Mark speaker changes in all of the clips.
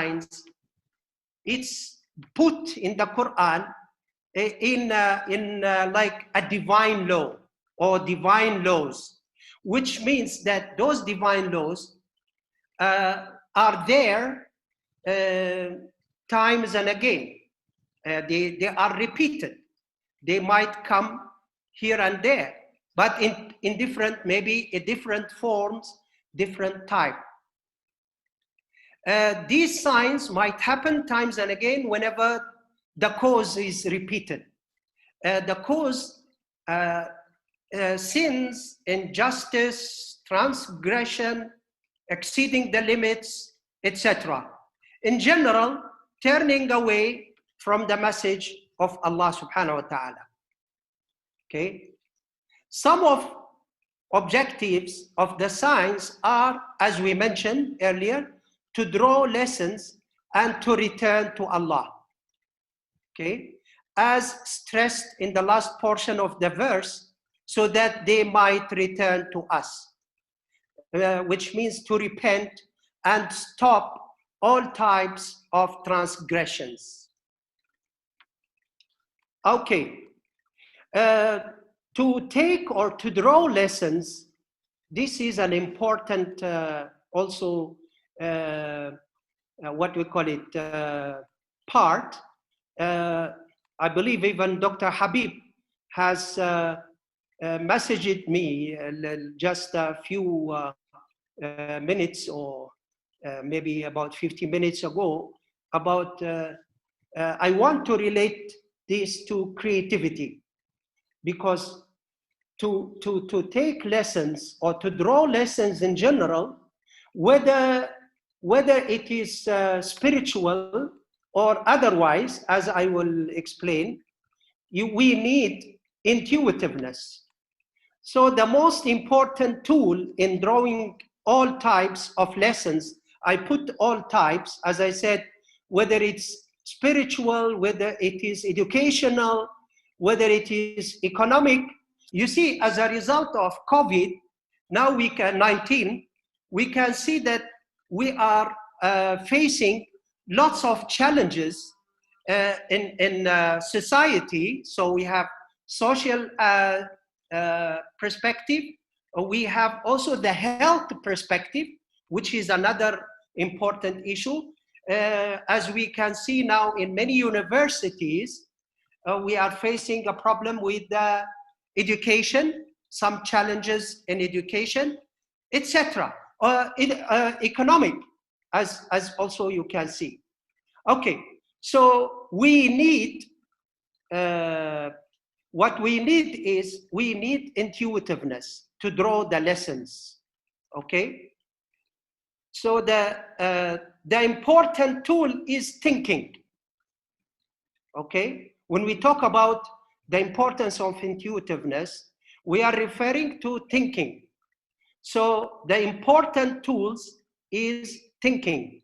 Speaker 1: science, it's put in the Quran in like a divine law or divine laws, which means that those divine laws are there times and again. They are repeated. They might come here and there, but in different, maybe in different forms, different type. These signs might happen times and again whenever the cause is repeated. The cause, sins, injustice, transgression, exceeding the limits, etc. In general, turning away from the message of Allah subhanahu wa ta'ala. Okay? Some of objectives of the science are, as we mentioned earlier, to draw lessons and to return to Allah. Okay? As stressed in the last portion of the verse, so that they might return to us, which means to repent and stop all types of transgressions. Okay. To take or to draw lessons, this is an important also what we call it part. I believe even Dr. Habib has messaged me just a few minutes or maybe about 50 minutes ago about I want to relate this to creativity, because to take lessons or to draw lessons in general, whether it is spiritual or otherwise, as I will explain, we need intuitiveness. So the most important tool in drawing all types of lessons, I put all types, as I said, whether it's spiritual, whether it is educational, whether it is economic. You see, as a result of COVID, now 19, we can see that we are facing lots of challenges in society. So we have social perspective. We have also the health perspective, which is another important issue. As we can see now in many universities, we are facing a problem with education, some challenges in education, etc. Economic, as also you can see. Okay, so we need, what we need is, we need intuitiveness to draw the lessons, okay? So the important tool is thinking, okay? When we talk about the importance of intuitiveness, we are referring to thinking. So the important tools is thinking.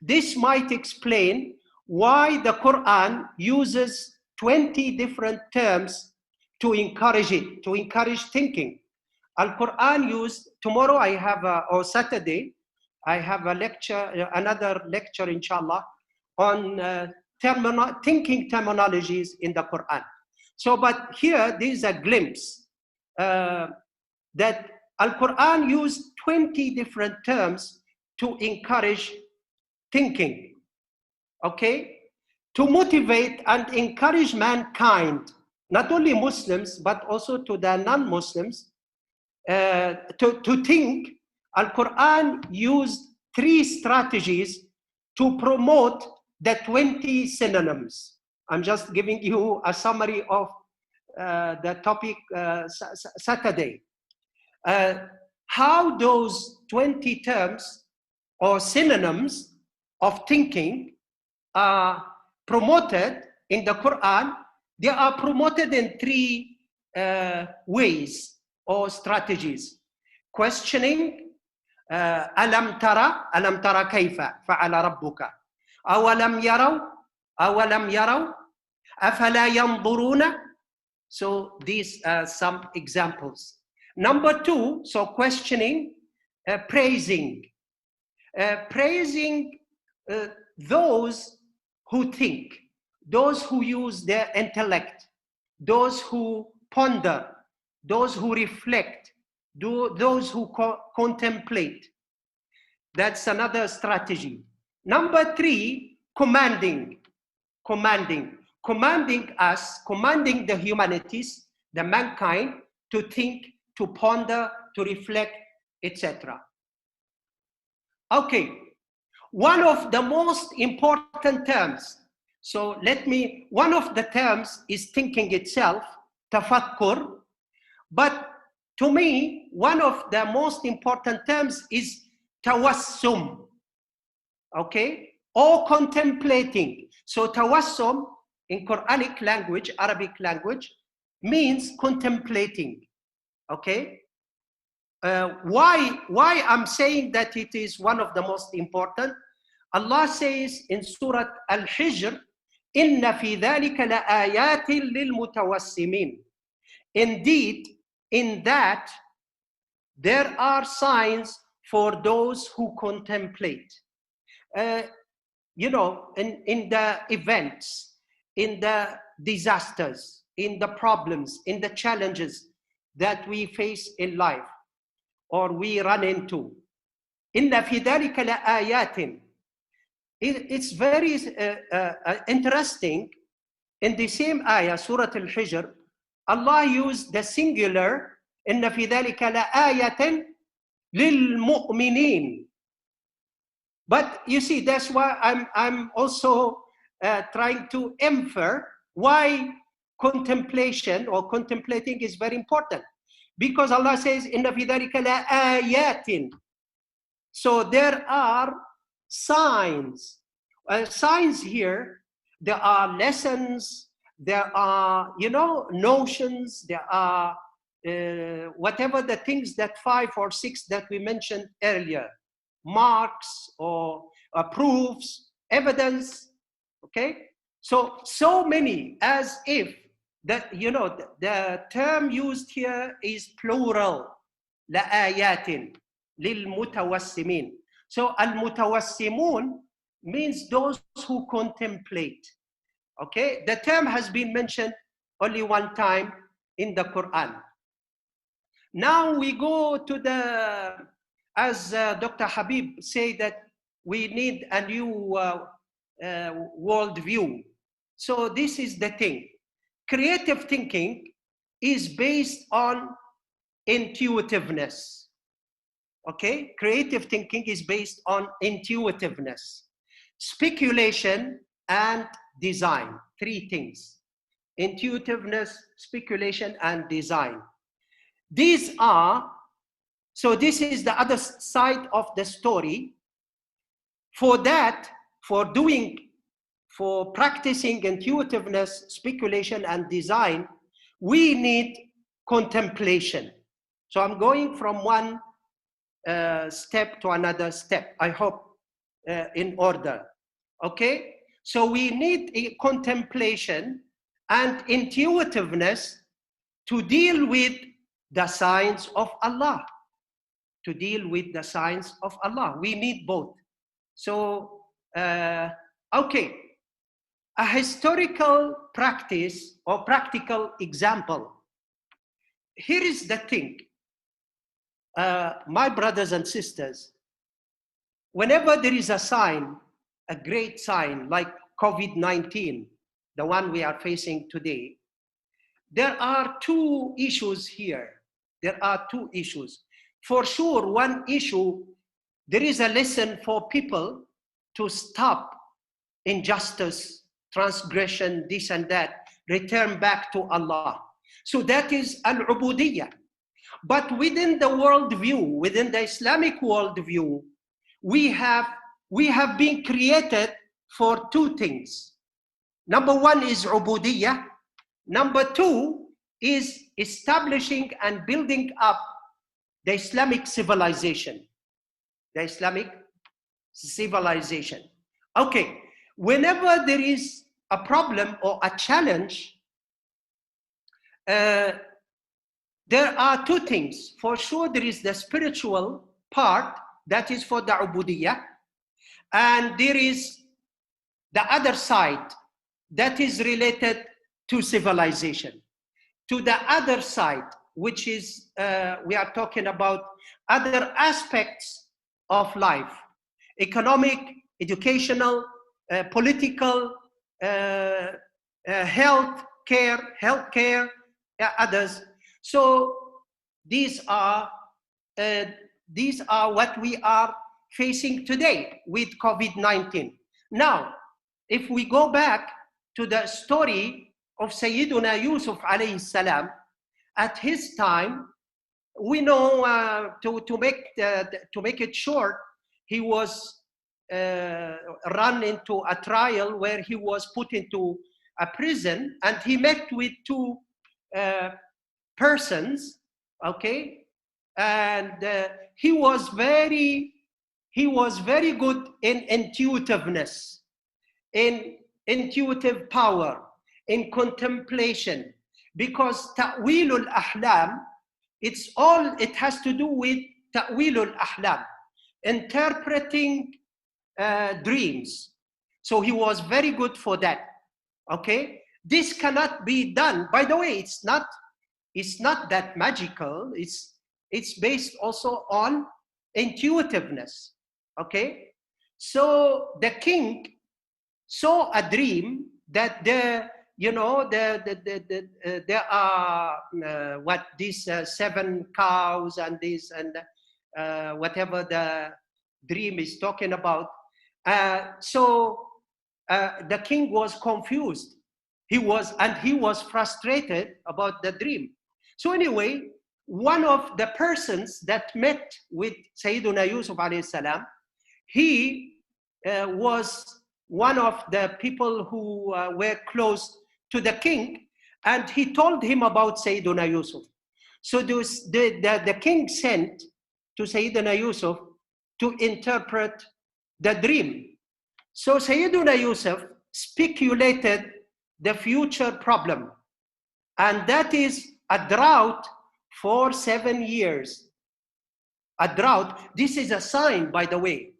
Speaker 1: This might explain why the Quran uses 20 different terms to encourage it, to encourage thinking. Al-Quran used, tomorrow I have, or Saturday, I have a lecture, another lecture inshallah, on thinking terminologies in the Quran. So, but here, there is a glimpse that Al-Quran used 20 different terms to encourage thinking, okay? To motivate and encourage mankind, not only Muslims, but also to the non-Muslims, to think. Al-Quran used 3 strategies to promote the 20 synonyms. I'm just giving you a summary of the topic Saturday. How those 20 terms or synonyms of thinking are promoted in the Quran. They are promoted in 3 ways or strategies. Questioning, alam tara kayfa fa'ala rabbuka, awalam yaraw, afala yanzuruna. So these are some examples. Number 2, so questioning, praising. Praising those who think, those who use their intellect, those who ponder, those who reflect, those who contemplate. That's another strategy. Number 3, commanding us, commanding the humanities, the mankind, to think, to ponder, to reflect, etc. Okay, one of the most important terms. So one of the terms is thinking itself, tafakkur. But to me, one of the most important terms is tawassum, okay? Or contemplating. So tawassum in Quranic language, Arabic language, means contemplating, okay? Why I'm saying that it is one of the most important? Allah says in Surah Al-Hijr, إِنَّ فِي ذَلِكَ لَآيَاتٍ لِلْمُتَوَسِّمِينَ. Indeed, in that, there are signs for those who contemplate. You know, in the events, in the disasters, in the problems, in the challenges that we face in life or we run into. إِنَّ فِي ذَلِكَ لَآيَاتٍ. It's very interesting. In the same ayah, Surah Al-Hijr, Allah used the singular, إِنَّ فِي ذَلِكَ لَآيَةٍ لِلْمُؤْمِنِينَ. But you see, that's why I'm also trying to infer why contemplation or contemplating is very important. Because Allah says, إِنَّ فِي ذَلِكَ لَآيَاتٍ. So there are signs. Signs here, there are lessons, there are, you know, notions, there are whatever the things that 5 or 6 that we mentioned earlier, marks or proofs, evidence, okay? So many, as if that, you know, the term used here is plural, لآيات للمتوسمين. So al-mutawassimun means those who contemplate, okay? The term has been mentioned only one time in the Quran. Now we go to the, as Dr. Habib said, that we need a new world view. So this is the thing. Creative thinking is based on intuitiveness. Okay, creative thinking is based on intuitiveness, speculation, and design. 3 things: intuitiveness, speculation, and design. These are, so this is the other side of the story. For that, for practicing intuitiveness, speculation, and design, we need contemplation. So I'm going from one step to another step, I hope in order, okay? So we need a contemplation and intuitiveness to deal with the signs of Allah, to deal with the signs of Allah. We need both. So, okay, a historical practice or practical example. Here is the thing. My brothers and sisters, whenever there is a sign, a great sign like COVID-19, the one we are facing today, there are 2 issues here. There are 2 issues. For sure, one issue, there is a lesson for people to stop injustice, transgression, this and that, return back to Allah. So that is al-ubudiyyah. But within the worldview, within the Islamic worldview, we have been created for 2 things. Number 1 is ubudiyyah. Number 2 is establishing and building up the Islamic civilization. The Islamic civilization. Okay, whenever there is a problem or a challenge, there are 2 things. For sure, there is the spiritual part, that is for the ubudiyyah, and there is the other side that is related to civilization, to the other side, which is, we are talking about other aspects of life, economic, educational, political, health care, others. So these are what we are facing today with COVID-19. Now, if we go back to the story of Sayyiduna Yusuf alayhi salam, at his time, we know, to make it short, he was run into a trial where he was put into a prison, and he met with two persons, okay, and he was very good in intuitiveness, in intuitive power, in contemplation, because ta'wilul ahlam, it has to do with ta'wilul ahlam, interpreting dreams. So he was very good for that. Okay, this cannot be done. By the way, it's not that magical. It's based also on intuitiveness. Okay, so the king saw a dream that there are what these 7 cows and this and whatever the dream is talking about. So the king was confused. He was frustrated about the dream. So anyway, one of the persons that met with Sayyiduna Yusuf alayhi salam, he was one of the people who were close to the king, and he told him about Sayyiduna Yusuf. So the king sent to Sayyiduna Yusuf to interpret the dream. So Sayyiduna Yusuf speculated the future problem, and that is a drought for 7 years. A drought, this is a sign, by the way.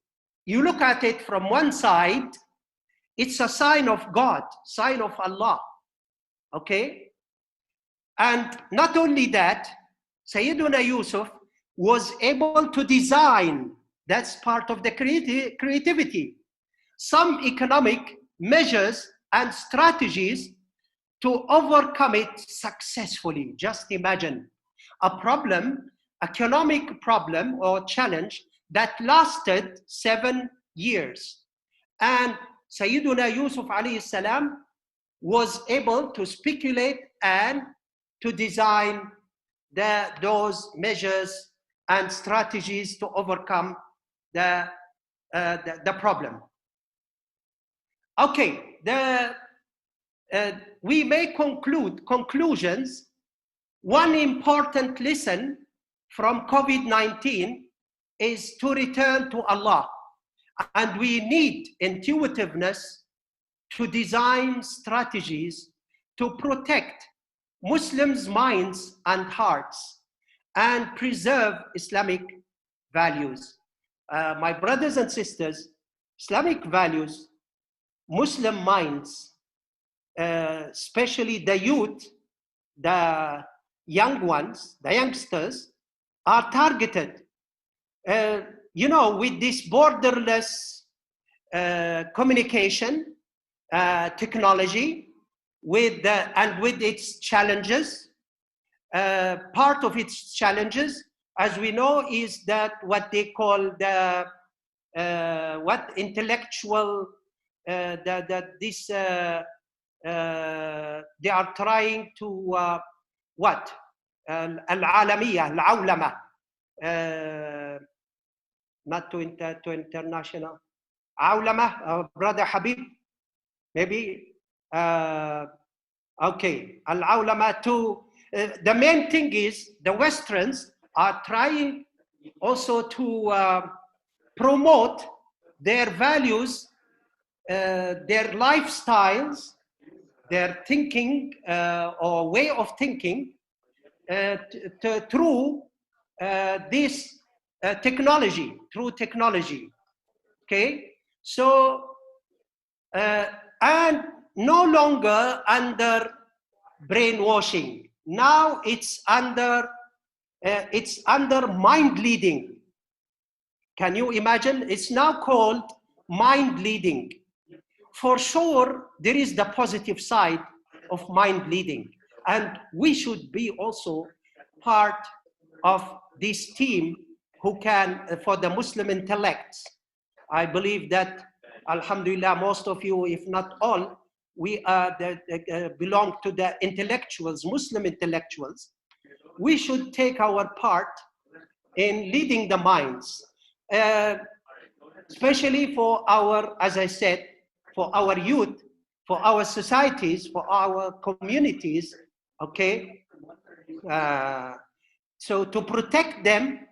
Speaker 1: You look at it from one side, it's a sign of God, sign of Allah, okay? And not only that, Sayyiduna Yusuf was able to design, that's part of the creativity, some economic measures and strategies to overcome it successfully. Just imagine a problem, economic problem or challenge that lasted 7 years. And Sayyiduna Yusuf alayhi salam was able to speculate and to design those measures and strategies to overcome the problem. Okay, we may conclusions. One important lesson from COVID-19 is to return to Allah. And we need intuitiveness to design strategies to protect Muslims' minds and hearts and preserve Islamic values. My brothers and sisters, Islamic values, Muslim minds, especially the youth, the young ones, the youngsters, are targeted. With this borderless communication technology, with its challenges, part of its challenges, as we know, is that what they call the intellectual. They are trying to al-alamiyah, al-awlama, not to international. Awlama, Brother Habib, maybe. Okay, al-awlama to. The main thing is the Westerns are trying also to promote their values, their lifestyles, their thinking or way of thinking through this technology, okay? So and no longer under brainwashing. Now it's under mind leading. Can you imagine? It's now called mind leading. For sure, there is the positive side of mind leading, and we should be also part of this team who can, for the Muslim intellects. I believe that, alhamdulillah, most of you, if not all, we belong to the intellectuals, Muslim intellectuals. We should take our part in leading the minds, especially for our, as I said, for our youth, for our societies, for our communities, okay? So to protect them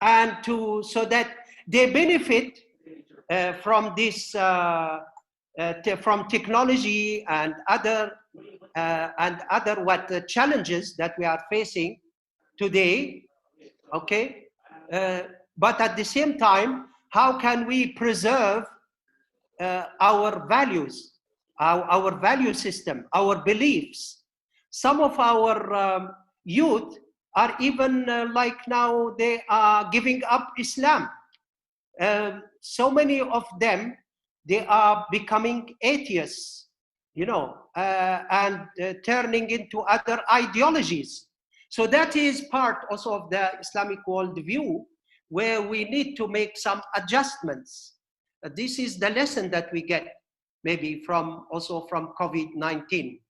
Speaker 1: and so that they benefit from this, from technology and other challenges that we are facing today, okay? But at the same time, how can we preserve our values, our value system, our beliefs? Some of our youth are even like now they are giving up Islam. So many of them, they are becoming atheists, you know, and turning into other ideologies. So that is part also of the Islamic worldview, where we need to make some adjustments. This is the lesson that we get maybe also from COVID-19.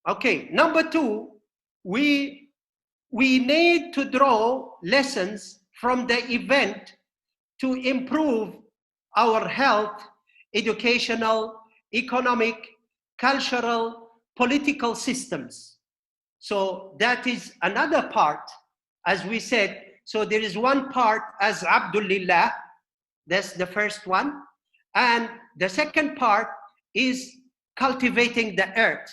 Speaker 1: Okay, number two, we need to draw lessons from the event to improve our health, educational, economic, cultural, political systems. So that is another part, as we said. So there is one part as Abdulillah, that's the first one. And the second part is cultivating the earth,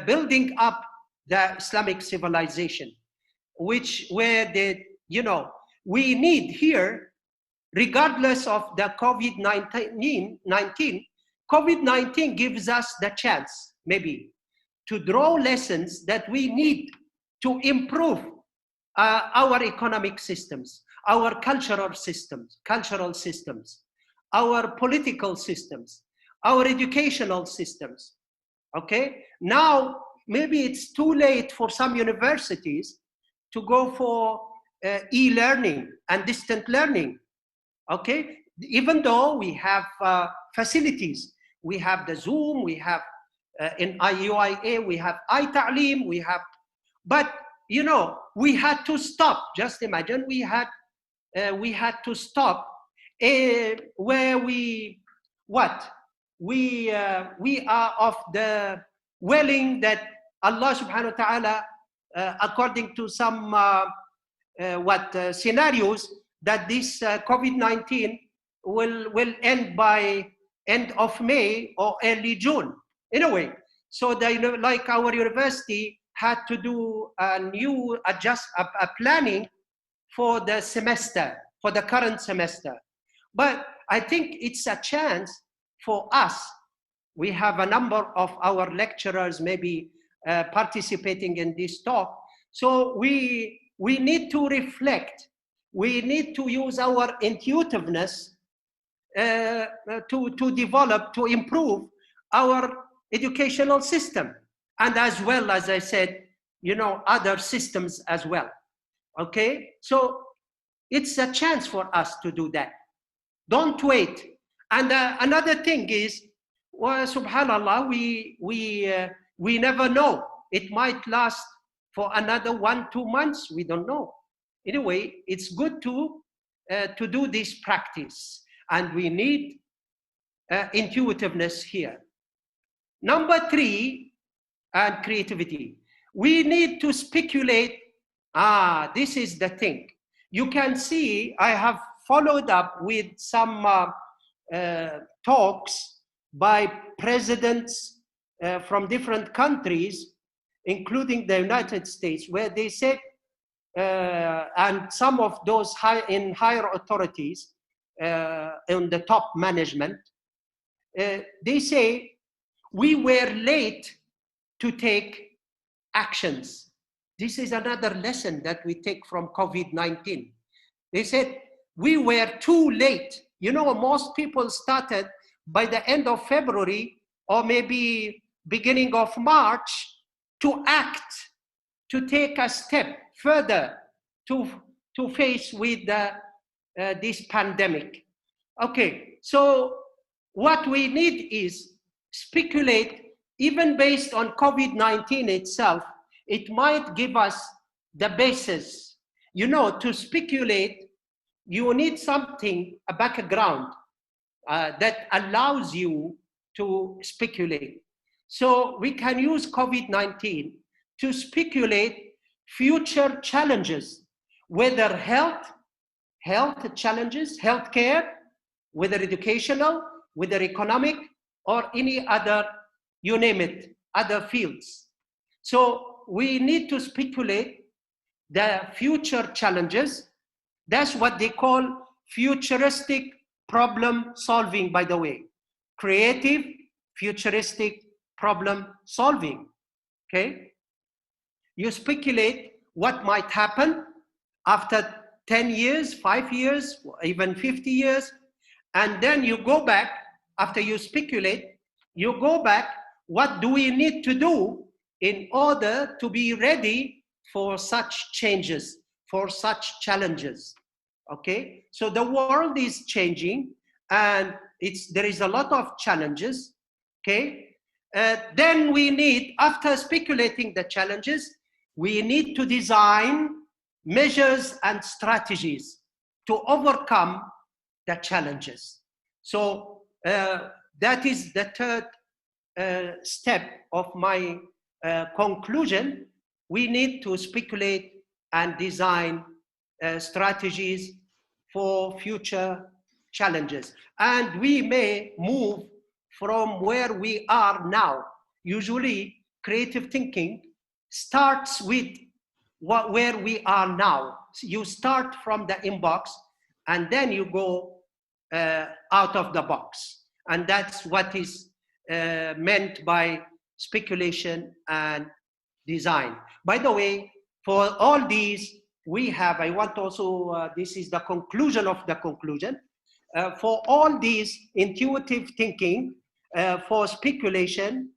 Speaker 1: building up the Islamic civilization, where we need here, regardless of the COVID-19, COVID-19 gives us the chance maybe to draw lessons that we need to improve our economic systems, our cultural systems, our political systems, our educational systems, okay? Now, maybe it's too late for some universities to go for e-learning and distant learning, okay? Even though we have facilities, we have the Zoom, we have in IIUM, we have iTalim, we have, but you know, we had to stop. Just imagine we had to stop where we are of the willing that Allah subhanahu wa ta'ala, according to some scenarios, that this COVID-19 will end by end of May or early June. Anyway, so like our university had to do a new planning for the semester, for the current semester. But I think it's a chance for us. We have a number of our lecturers maybe participating in this talk. So we need to reflect. We need to use our intuitiveness to develop, to improve our educational system. And as well, as I said, you know, other systems as well, okay? So it's a chance for us to do that. Don't wait. And another thing is, well, subhanallah, we never know. It might last for another 1-2 months, we don't know. Anyway, it's good to do this practice, and we need intuitiveness here. Number 3, and creativity. We need to speculate. This is the thing. You can see I have followed up with some talks by presidents from different countries, including the United States, where they said, and some of those higher authorities in the top management, they say we were late to take actions. This is another lesson that we take from COVID-19. They said we were too late. You know, most people started by the end of February or maybe beginning of March to act, to take a step further to face with this pandemic. Okay, so what we need is speculate, even based on COVID-19 itself. It might give us the basis. You know, to speculate, you need something, a background that allows you to speculate. So we can use COVID-19 to speculate future challenges, whether health challenges, healthcare, whether educational, whether economic, or any other, you name it, other fields. So we need to speculate the future challenges. That's what they call futuristic problem solving, by the way. Creative, futuristic problem solving, okay? You speculate what might happen after 10 years, 5 years, even 50 years, and then you go back, after you speculate, you go back, what do we need to do in order to be ready for such changes, for such challenges, okay? So the world is changing, and there is a lot of challenges, okay? Then we need, after speculating the challenges, we need to design measures and strategies to overcome the challenges. So that is the third step of my conclusion. We need to speculate and design strategies for future challenges. And we may move from where we are now. Usually, creative thinking starts with where we are now. You start from the inbox, and then you go out of the box. And that's what is meant by speculation and design. By the way, for all these, we have, I want also, this is the conclusion of the conclusion. For all these intuitive thinking, for speculation,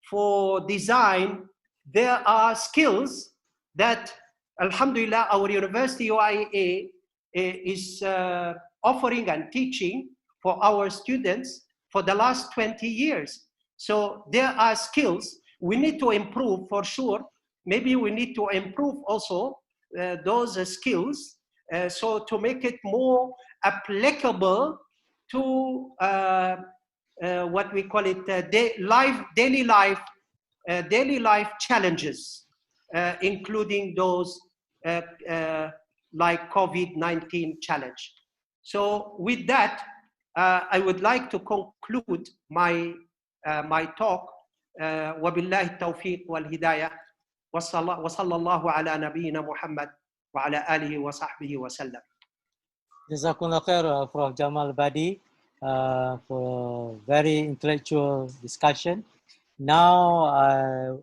Speaker 1: for design, there are skills that, alhamdulillah, our university UIA is offering and teaching for our students for the last 20 years. So there are skills we need to improve for sure. Maybe we need to improve also those skills so to make it more applicable to what we call it daily life challenges, including those like COVID-19 challenge. So with that, I would like to conclude my my talk. وبالله التوفيق والهداية وصلى الله على نبينا محمد وعلى آله وصحبه وسلم.
Speaker 2: Jazakumullah khair, Prof. Jamal Badi, for very intellectual discussion. Now,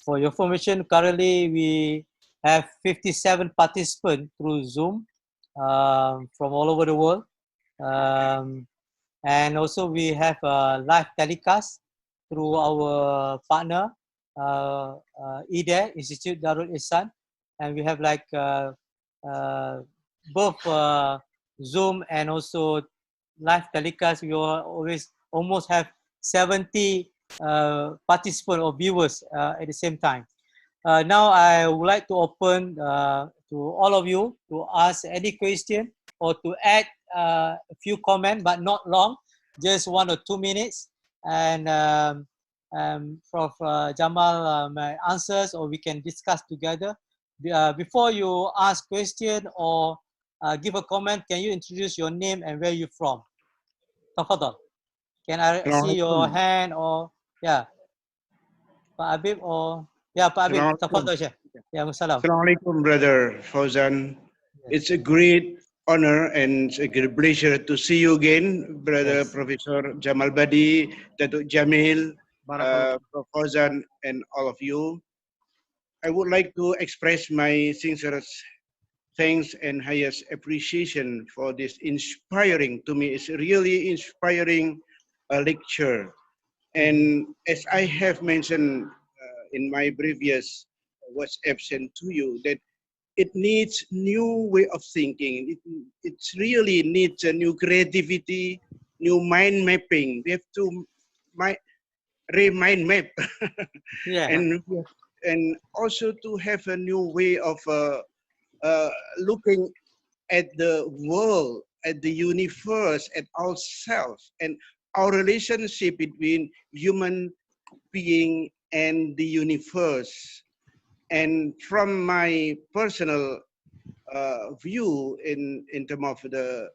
Speaker 2: for your information, currently we have 57 participants through Zoom from all over the world. And also we have a live telecast through our partner, IDE, Institute Darul Ihsan. And we have like both Zoom and also live telecast. We almost have 70 participants or viewers at the same time. Now I would like to open to all of you to ask any question or to add a few comments, but not long, just 1 or 2 minutes. And Prof. Jamal my answers, or we can discuss together. Before you ask question or give a comment, can you introduce your name and where you're from? Tafadhal. Can I see your hand or yeah, Pak Habib or yeah, Pak Habib. Tafadhal, Syekh. Yeah, Assalam.
Speaker 3: Assalamu alaikum, brother Fauzan. It's a great honor and a great pleasure to see you again, Brother
Speaker 1: Yes.
Speaker 3: Professor Jamal Badi, Datuk Jamil,
Speaker 1: Barakallah.
Speaker 3: Prof. Fauzan, and all of you. I would like to express my sincerest thanks and highest appreciation for this inspiring, to me, it's really inspiring lecture. And as I have mentioned in my previous WhatsApp sent to you, that it needs new way of thinking. It really needs a new creativity, new mind mapping. We have to mind map,
Speaker 2: Yeah.
Speaker 3: and also to have a new way of looking at the world, at the universe, at ourselves, and our relationship between human being and the universe. And from my personal view in terms of the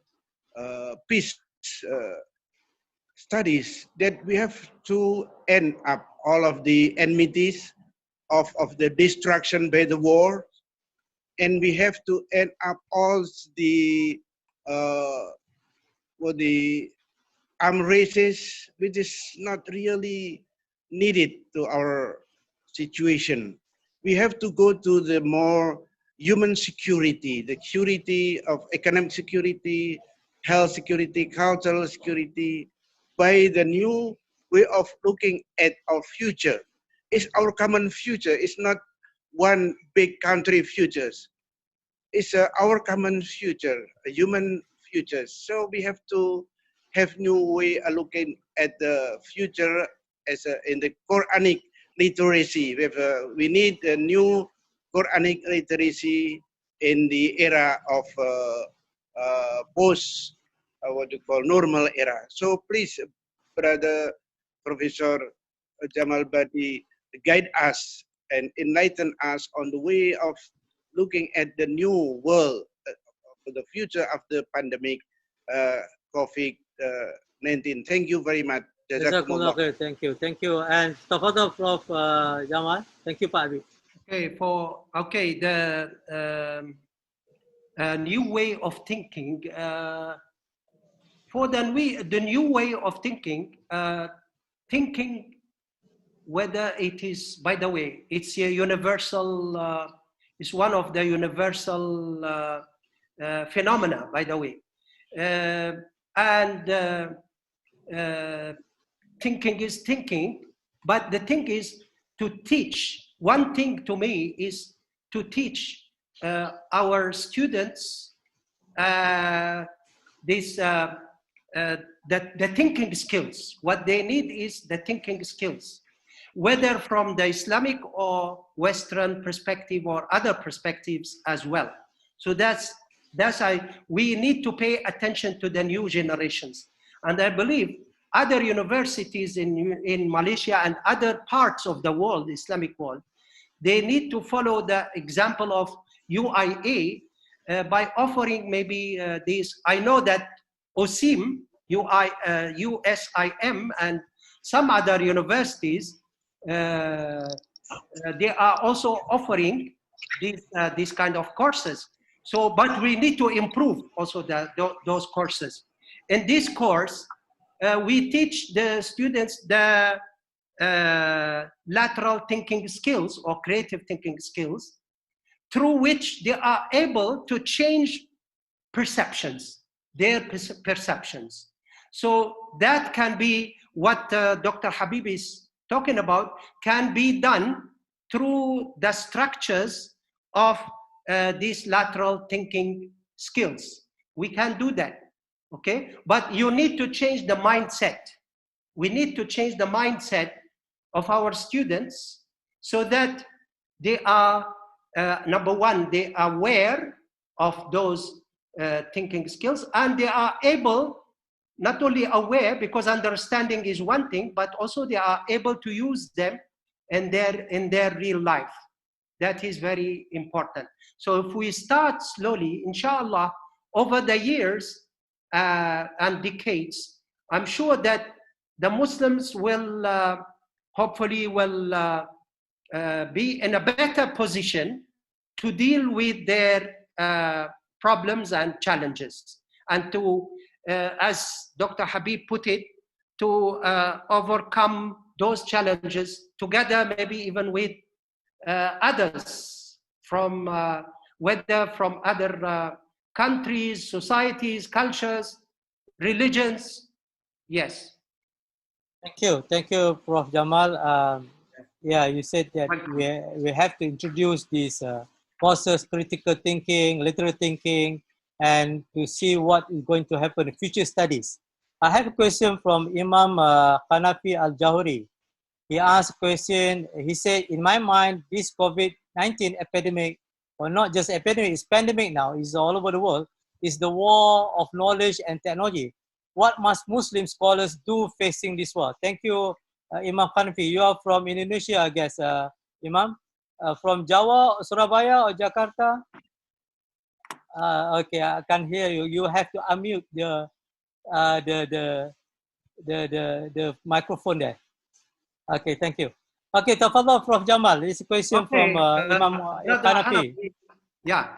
Speaker 3: peace studies, that we have to end up all of the enmities of the destruction by the war, and we have to end up all uh, the armed races, which is not really needed to our situation. We have to go to the more human security, the security of economic security, health security, cultural security, by the new way of looking at our future. It's our common future. It's not one big country futures. It's our common future, a human future. So we have to have new way of looking at the future as in the Quranic literacy. We need a new Quranic literacy in the era of post what you call normal era. So please, Brother Professor Jamal Badi, guide us and enlighten us on the way of looking at the new world for the future of the pandemic COVID-19. Thank you very much.
Speaker 2: Jazakumullah
Speaker 3: Jazakumullah.
Speaker 2: khair. Thank you. And Tafadhal, Prof. Jamal. Thank you, Pak Habib.
Speaker 1: Okay, the new way of thinking. For the new way of thinking, thinking, whether it is, by the way, it's a universal, it's one of the universal phenomena, by the way. Thinking is thinking, but the thing is to teach. One thing to me is to teach our students the thinking skills. What they need is the thinking skills, whether from the Islamic or Western perspective or other perspectives as well. So we need to pay attention to the new generations. And I believe other universities in Malaysia and other parts of the world, Islamic world, they need to follow the example of UIA by offering maybe these. I know that OSIM, USIM, and some other universities, they are also offering these kind of courses. So, but we need to improve also those courses. In this course, we teach the students the lateral thinking skills or creative thinking skills, through which they are able to change perceptions, their perceptions. So that can be what Dr. Habib is talking about, can be done through the structures of these lateral thinking skills. We can do that, okay? But you need to change the mindset. We need to change the mindset of our students so that they are, number one, they are aware of those thinking skills, and they are able, not only aware, because understanding is one thing, but also they are able to use them in their real life. That is very important. So if we start slowly, inshallah, over the years and decades, I'm sure that the Muslims will hopefully be in a better position to deal with their problems and challenges, and to, as Dr. Habib put it, to overcome those challenges together, maybe even with others from whether from other countries, societies, cultures, religions. Yes.
Speaker 2: Thank you, Prof. Jamal. Yeah, you said that we have to introduce these courses, critical thinking, literal thinking, and to see what is going to happen in future studies. I have a question from Imam Hanafi Al-Jawhari. He asked a question. He said, in my mind, this COVID-19 epidemic, or not just epidemic, it's pandemic now, it's all over the world, is the war of knowledge and technology. What must Muslim scholars do facing this war? Thank you, Imam Hanafi. You are from Indonesia, I guess, Imam. From Jawa, Surabaya, or Jakarta? Okay, I can hear you. You have to unmute the microphone there. Okay, thank you. Okay, tafadhal, Prof. Jamal. This is a question from Imam Hanafi.
Speaker 1: Yeah.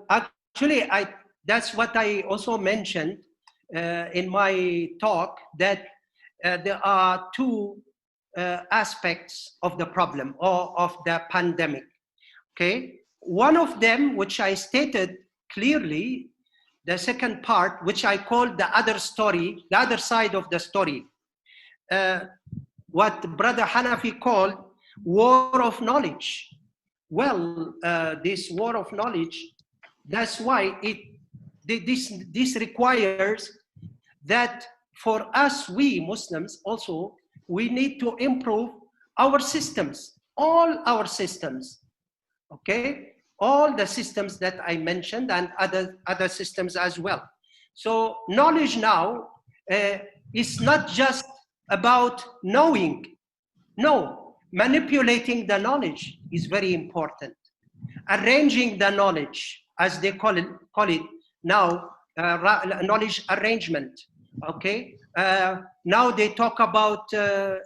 Speaker 1: Actually, that's what I also mentioned in my talk, that there are two aspects of the problem or of the pandemic. Okay. One of them, which I stated clearly, the second part, which I called the other story, the other side of the story. What Brother Hanafi called war of knowledge. Well, this war of knowledge, that's why this requires that for us, we Muslims also, we need to improve our systems, all our systems, okay? All the systems that I mentioned and other systems as well. So knowledge now is not just about knowing. No, manipulating the knowledge is very important. Arranging the knowledge, as they call it now, knowledge arrangement. Okay. Now they talk about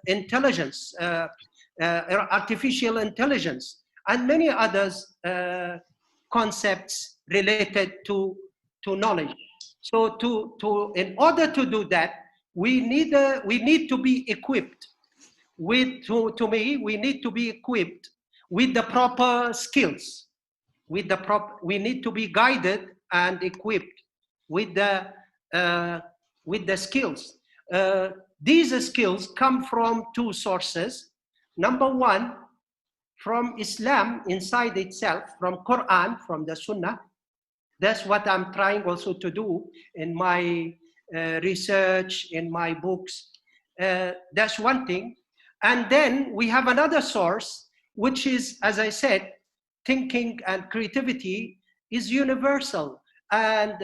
Speaker 1: intelligence, artificial intelligence, and many others concepts related to knowledge. So in order to do that, we need to be equipped with, to me, we need to be equipped with the proper skills, we need to be guided and equipped with the skills. These skills come from two sources. Number one, from Islam inside itself, from Quran, from the Sunnah. That's what I'm trying also to do in my research, in my books. That's one thing. And then we have another source, which is, as I said, thinking and creativity is universal. And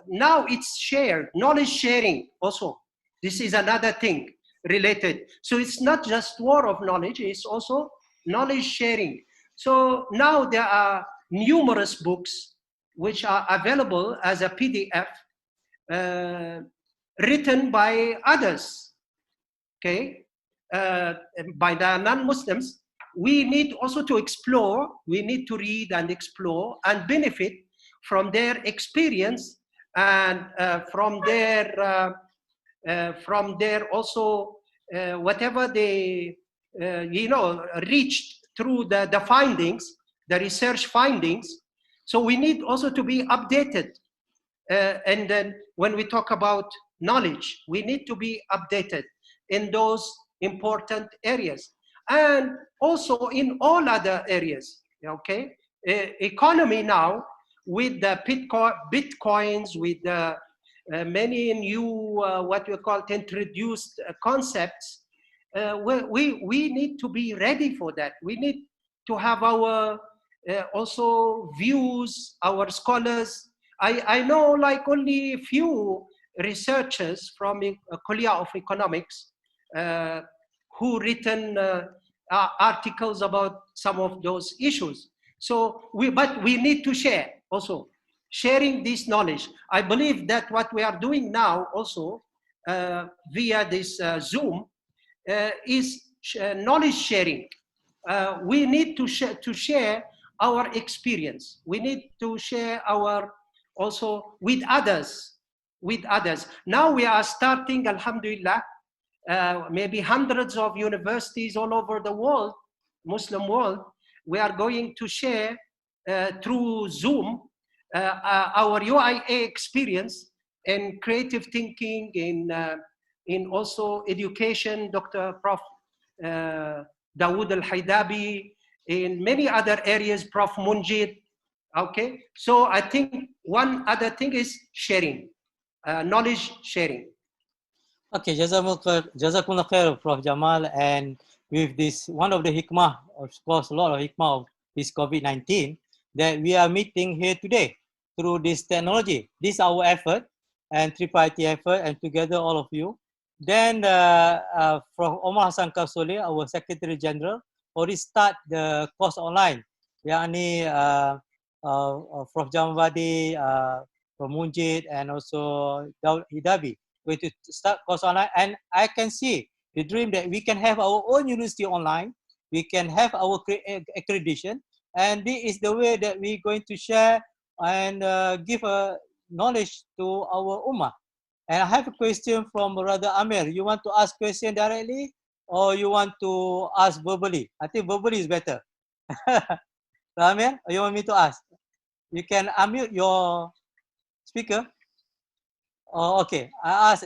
Speaker 1: now it's shared, knowledge sharing also. This is another thing related. So it's not just war of knowledge, it's also knowledge sharing. So now there are numerous books which are available as a PDF written by others, okay, by the non-Muslims. We need also to explore, we need to read and explore and benefit from their experience and from their also whatever they reached through the findings, the research findings. So we need also to be updated. And then when we talk about knowledge, we need to be updated in those important areas. And also in all other areas, okay? Economy now, with the Bitcoins, with the many new, what we call introduced concepts, we need to be ready for that. We need to have our also views, our scholars. I know like only a few researchers from Kuliyyah of economics who written articles about some of those issues. So but we need to share also, sharing this knowledge. I believe that what we are doing now also via this Zoom is knowledge sharing. We need to share our experience. We need to share our also with others, Now we are starting, alhamdulillah, maybe hundreds of universities all over the world, Muslim world. We are going to share through Zoom our UIA experience in creative thinking, in also education, Dr. Prof. Dawood Al-Haidabi, in many other areas, Prof. Munjid. Okay, so I think one other thing is sharing, knowledge sharing.
Speaker 2: Okay, Jazakumullah khair, Prof. Jamal. And with this, one of the hikmah, of course, a lot of hikmah of this COVID-19, that we are meeting here today through this technology. This is our effort and tripartite effort, and together all of you. Then Prof. Omar Hassan Kasole, our Secretary General, already start the course online. Yani Prof. Jamal Badi, Prof. Munjid, and also Daud Hidabi, going to start course online. And I can see the dream that we can have our own university online, we can have our accreditation, and this is the way that we're going to share and give knowledge to our ummah. And I have a question from Brother Amir. You want to ask question directly, or you want to ask verbally? I think verbally is better. Amir, you want me to ask? You can unmute your speaker. Oh, okay. I asked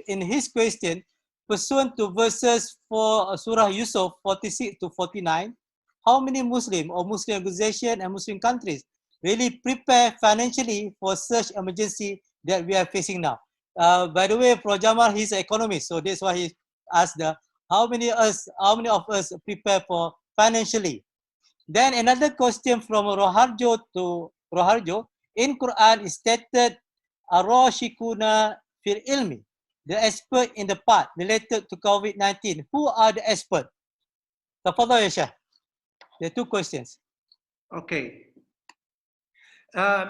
Speaker 2: in his question, pursuant to verses for Surah Yusuf 46 to 49, how many Muslim or Muslim organization and Muslim countries really prepare financially for such emergency that we are facing now? By the way, Prof. Jamal, he's an economist, so that's why he asked how many of us prepare for financially. Then another question from Roharjo to Roharjo. In Quran is stated Arashikuna fil ilmi, the expert in the part related to COVID-19. Who are the experts? Tafadhal ya Sheikh. There are two questions.
Speaker 1: Okay.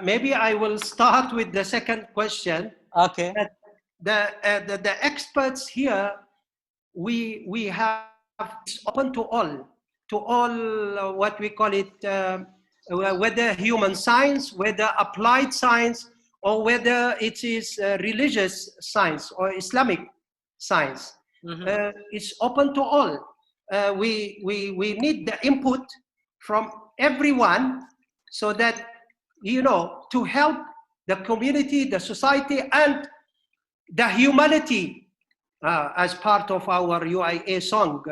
Speaker 1: Maybe I will start with the second question.
Speaker 2: Okay.
Speaker 1: The experts here, we have, it's open to all what we call it, whether human science, whether applied science, or whether it is religious science or Islamic science. It's open to all. We need the input from everyone, so that, you know, to help the community, the society, and the humanity, as part of our UIA song,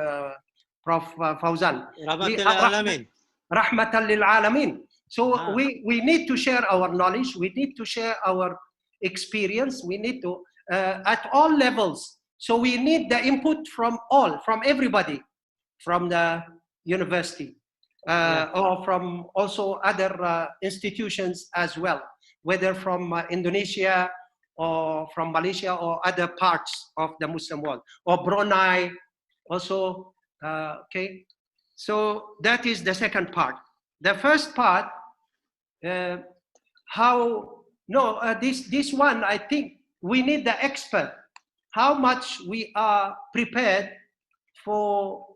Speaker 1: Prof. Fawzan. Rahmatan lil alamin. So we need to share our knowledge, we need to share our experience, we need to, at all levels. So we need the input from all, from everybody, from the university, or from also other institutions as well, whether from Indonesia or from Malaysia or other parts of the Muslim world, or Brunei also. Okay, so that is the second part. The first part, this one, I think we need the expert. How much we are prepared for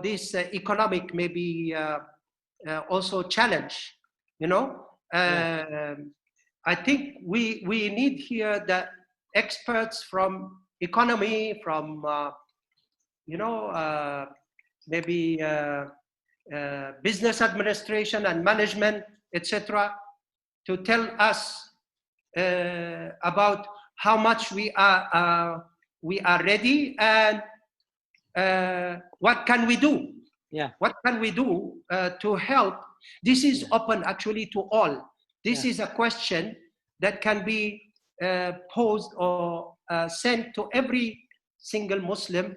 Speaker 1: this economic, maybe also challenge, you know. I think we need here the experts from economy, from you know, maybe business administration and management, etc., to tell us about how much we are ready, and what can we do? What can we do to help? This is open actually to all. This is a question that can be posed or sent to every single Muslim.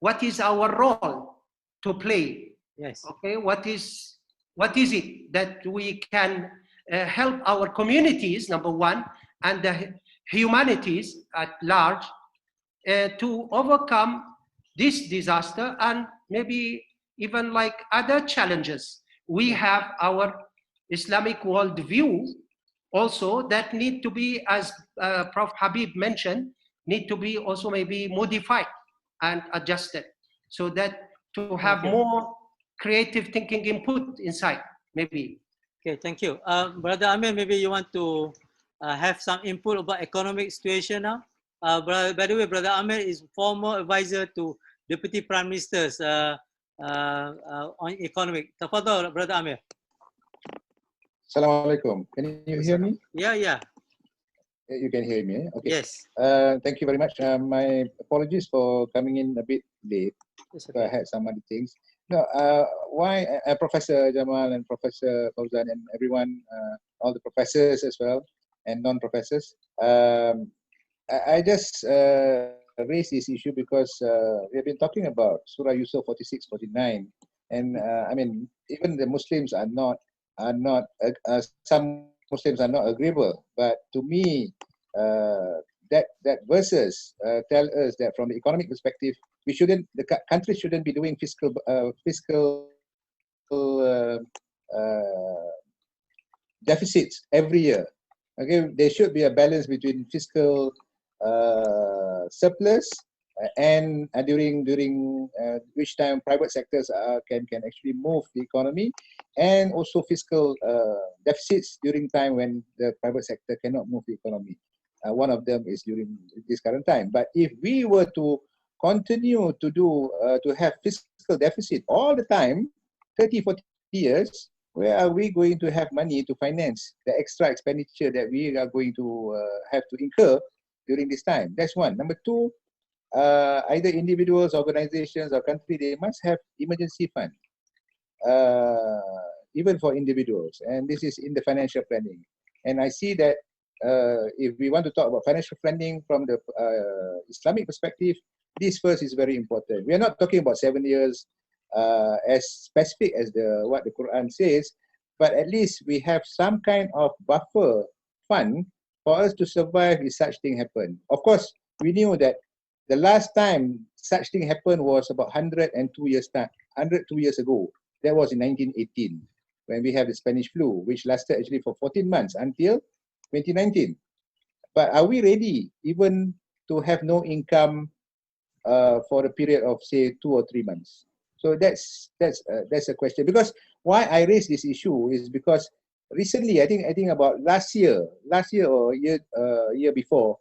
Speaker 1: What is our role to play? Okay, what is it that we can help our communities, number one, and the humanities at large, to overcome this disaster, and maybe even like other challenges. We have our Islamic worldview also that need to be, as Prof. Habib mentioned, need to be also maybe modified and adjusted, so that to have more creative thinking input inside, maybe.
Speaker 2: Okay, thank you. Brother Amir, maybe you want to have some input about economic situation now? By the way, Brother Amir is former advisor to Deputy Prime Ministers on economic. Tafadhal, Brother Amir.
Speaker 4: Assalamu alaikum. Can you hear me?
Speaker 2: Yeah, yeah.
Speaker 4: You can hear me. Okay.
Speaker 2: Yes.
Speaker 4: Thank you very much. My apologies for coming in a bit late.
Speaker 2: It's
Speaker 4: So I
Speaker 2: okay.
Speaker 4: had some other things. No, why Professor Jamal and Professor Fauzan and everyone, all the professors as well, and non-professors. I just raised this issue because we've been talking about Surah Yusuf 46, 49, and I mean, even the Muslims are not some Muslims are not agreeable. But to me, that verses tell us that from the economic perspective, the country shouldn't be doing fiscal deficits every year. Okay, there should be a balance between fiscal surplus and during which time private sectors can actually move the economy, and also fiscal deficits during time when the private sector cannot move the economy. One of them is during this current time. But if we were to continue to have fiscal deficit all the time, 30, 40 years, where are we going to have money to finance the extra expenditure that we are going to have to incur during this time? That's one. Number two, either individuals, organizations, or country, they must have emergency fund, even for individuals. And this is in the financial planning. And I see that if we want to talk about financial planning from the Islamic perspective, this first is very important. We are not talking about 7 years as specific as what the Quran says, but at least we have some kind of buffer fund for us to survive if such thing happen. Of course, we knew that the last time such thing happened was about 102 years ago. That was in 1918, when we have the Spanish flu, which lasted actually for 14 months until 2019. But are we ready even to have no income for a period of say 2 or 3 months? So that's a question. Because why I raise this issue is because recently, I think about last year or year before,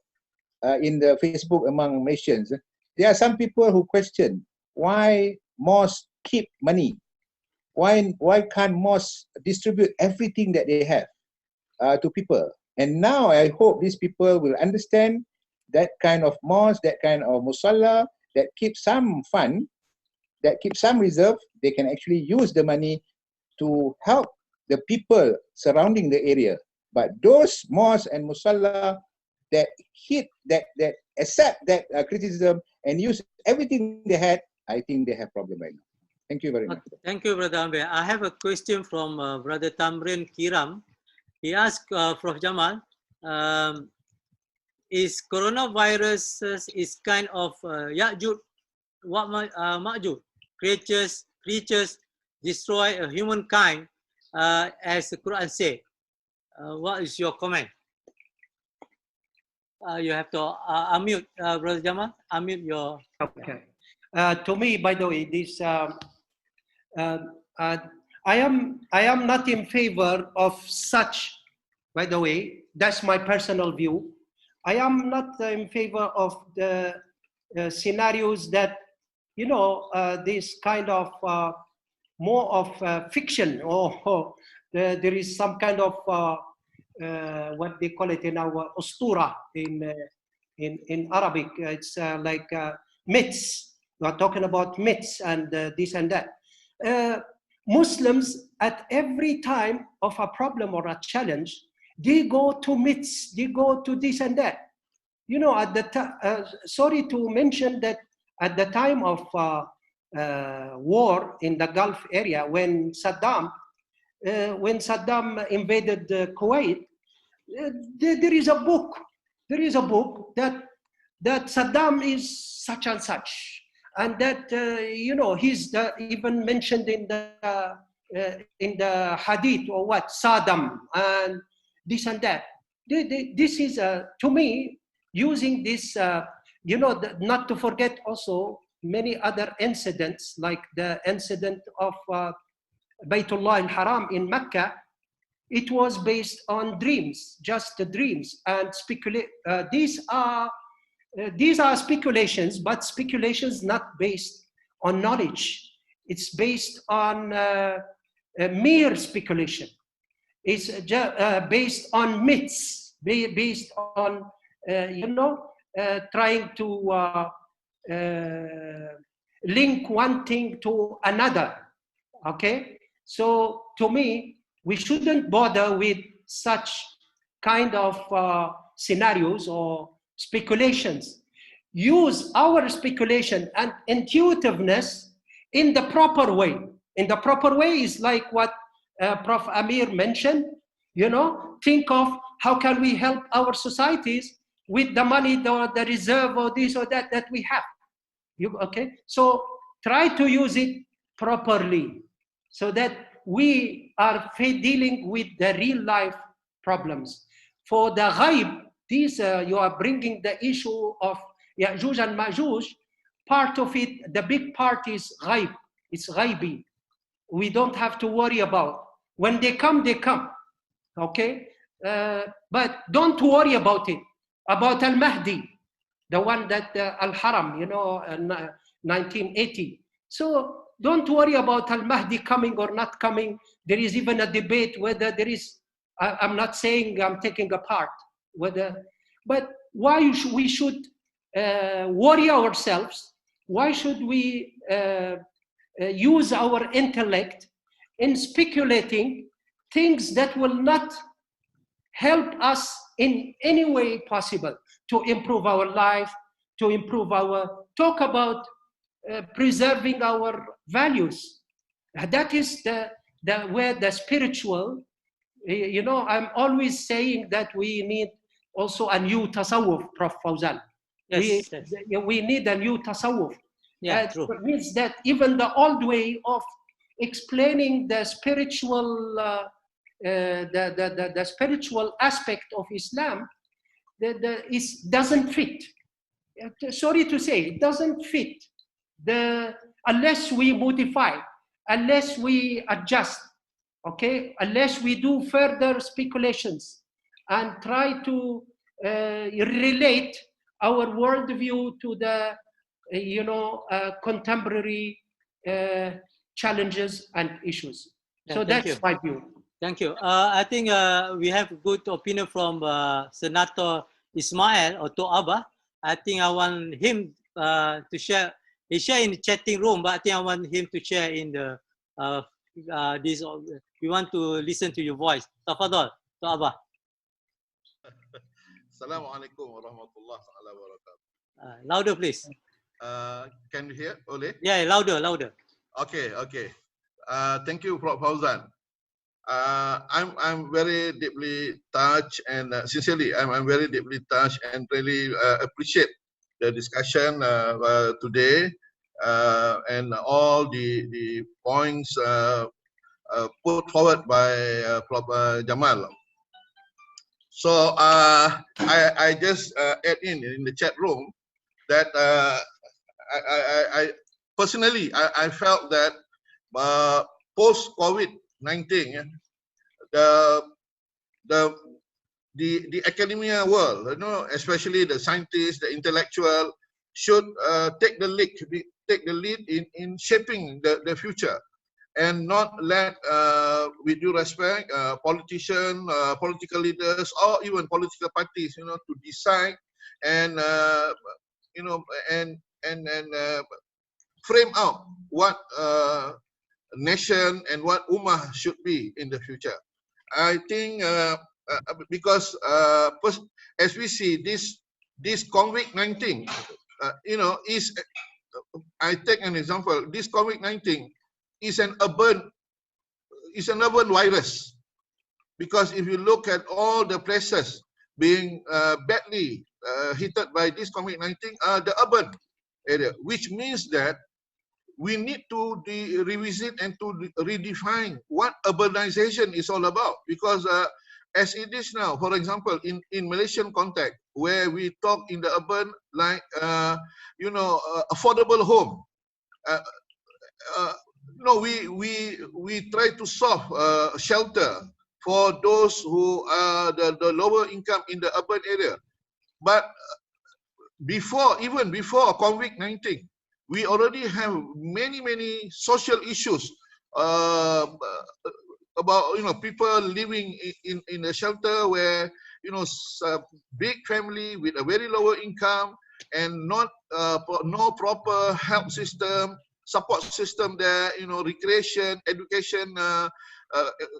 Speaker 4: in the Facebook among Malaysians, there are some people who question why mosques keep money. Why can't mosques distribute everything that they have to people? And now I hope these people will understand that kind of mosque, that kind of musalla, that keep some fund, that keep some reserve, they can actually use the money to help the people surrounding the area. But those mosques and musalla that accept that criticism and use everything they had, I think they have problem right now. Thank you very much.
Speaker 2: Thank you, Brother Amir. I have a question from Brother Tamrin Kiram. He asked Prof. Jamal, is coronavirus is kind of Ya'juj, Ma'juj, creatures destroy humankind, as the Quran says. What is your comment? You have to unmute, Brother Jamal. Unmute your.
Speaker 1: Okay. To me, by the way, this I am not in favor of such. By the way, that's my personal view. I am not in favor of the scenarios that, you know, this kind of more of fiction, or there is some kind of what they call it in our ustura in Arabic. It's like myths. We are talking about myths and this and that. Muslims, at every time of a problem or a challenge, they go to myths, they go to this and that. You know, at the sorry to mention that at the time of war in the Gulf area, when Saddam invaded Kuwait, there is a book. There is a book that Saddam is such and such, and that you know, he's even mentioned in the hadith or what, Saddam and this and that. This is to me, using this, you know, not to forget also many other incidents, like the incident of Baytullah al-Haram in Mecca, it was based on dreams, just the dreams, and speculate. These are speculations, but speculations not based on knowledge. It's based on mere speculation. It's based on myths, based on trying to link one thing to another. Okay, so to me, we shouldn't bother with such kind of scenarios or speculations. Use our speculation and intuitiveness in the proper way. In the proper way is like what Prof. Amir mentioned. Think of how can we help our societies with the money, the reserve, or this or that we have. Okay, so try to use it properly so that we are dealing with the real life problems. For the ghaib, these you are bringing the issue of Ya'juj and Ma'juj. Part of it, the big part is ghaib. It's ghaibi. We don't have to worry about. When they come, they come. Okay? But don't worry about it. About Al-Mahdi, the one that Al-Haram, 1980. So don't worry about Al-Mahdi coming or not coming. There is even a debate whether there is, I'm not saying I'm taking a part, but why we should worry ourselves? Why should we use our intellect in speculating things that will not help us in any way possible to improve our life, to improve talk about preserving our values. That is where the spiritual, I'm always saying that we need also a new tasawwuf, Prof. Fawzan.
Speaker 2: Yes,
Speaker 1: we need a new tasawwuf.
Speaker 2: Yeah, true.
Speaker 1: It means that even the old way of explaining the spiritual, the spiritual aspect of Islam, doesn't fit. Sorry to say, it doesn't fit. Unless we modify, unless we adjust, okay, unless we do further speculations and try to relate our worldview to the contemporary challenges and issues.
Speaker 2: Yeah,
Speaker 1: so that's my view.
Speaker 2: Thank you. I think we have good opinion from Senator Ismail or Abba. I think I want him to share. He share in the chatting room, but I think I want him to share in the this. We want to listen to your voice. Tafadhal, Abba.
Speaker 5: Assalamualaikum warahmatullahi wabarakatuh.
Speaker 2: Louder, please.
Speaker 5: Can you hear? Ole?
Speaker 2: Yeah, louder.
Speaker 5: Okay. Thank you, Prof. Fawzan. I'm very deeply touched, and sincerely, I'm very deeply touched and really appreciate the discussion today and all the points put forward by Prof. Jamal. So I just add in the chat room that I personally I felt that post COVID-19, the academia world, especially the scientists, the intellectual, should take the lead in shaping the future, and not let, with due respect, politicians, political leaders, or even political parties, to decide and frame out what nation and what ummah should be in the future. I think because as we see this COVID-19, is, I take an example. This COVID-19 is an urban virus, because if you look at all the places being badly hit by this COVID-19 are the urban area, which means that we need to revisit and to redefine what urbanization is all about. Because as it is now, for example, in Malaysian context, where we talk in the urban like affordable home, no, we try to solve shelter, for those who are the lower income in the urban area. But even before COVID-19, we already have many social issues about people living in a shelter where big family with a very lower income and no proper help system, support system there, recreation, education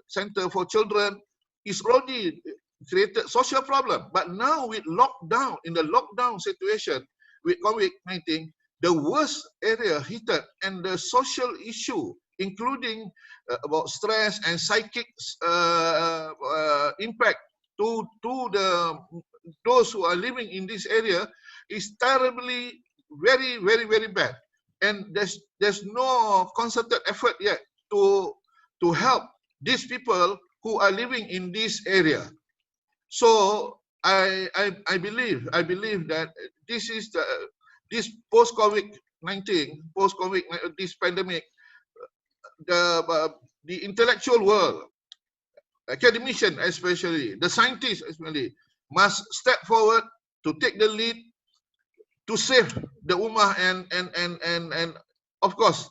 Speaker 5: center for children is already created social problem. But now with lockdown, in the lockdown situation with COVID-19, the worst area hit and the social issue, including about stress and psychic impact to those who are living in this area is terribly very bad. And there's no concerted effort yet to help these people who are living in this area. So I believe that this post-COVID-19, this pandemic, the intellectual world, academicians especially, the scientists especially, must step forward to take the lead to save the ummah and of course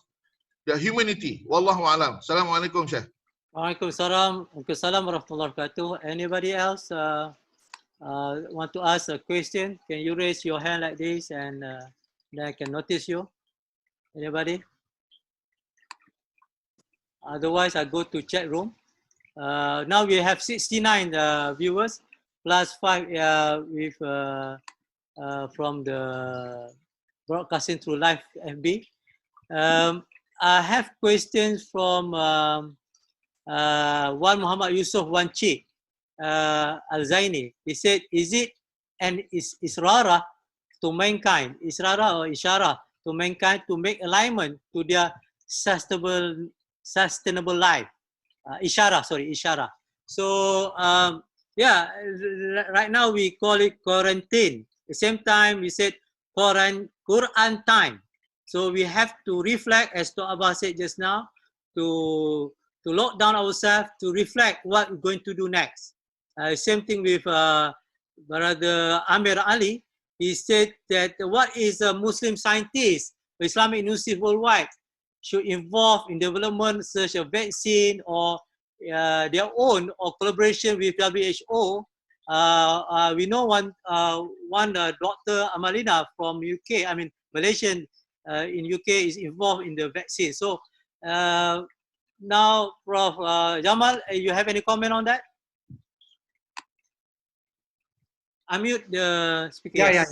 Speaker 5: the humanity. Wallahu alam. Assalamualaikum, Syekh.
Speaker 2: Waalaikumsalam warahmatullahi wabarakatuh. Anybody else want to ask a question? Can you raise your hand like this and then I can notice you? Anybody? Otherwise, I go to chat room. Now we have 69 viewers plus 5 with from the broadcasting through live FB. I have questions from one Muhammad Yusuf Wanchi Al-Zaini. He said, is it an israra to mankind, israra or ishara to mankind to make alignment to their sustainable life? Ishara. So yeah, right now we call it quarantine. At the same time, we said Quran time. So we have to reflect, as Dr. Abba said just now, to lock down ourselves, to reflect what we're going to do next. Same thing with Brother Amir Ali. He said that what is a Muslim scientist, Islamic University worldwide, should involve in development such a vaccine or their own or collaboration with WHO. We know one Dr. Amalina from UK, I mean Malaysian in UK is involved in the vaccine. So now, Prof. Jamal, you have any comment on that? Unmute the speaker.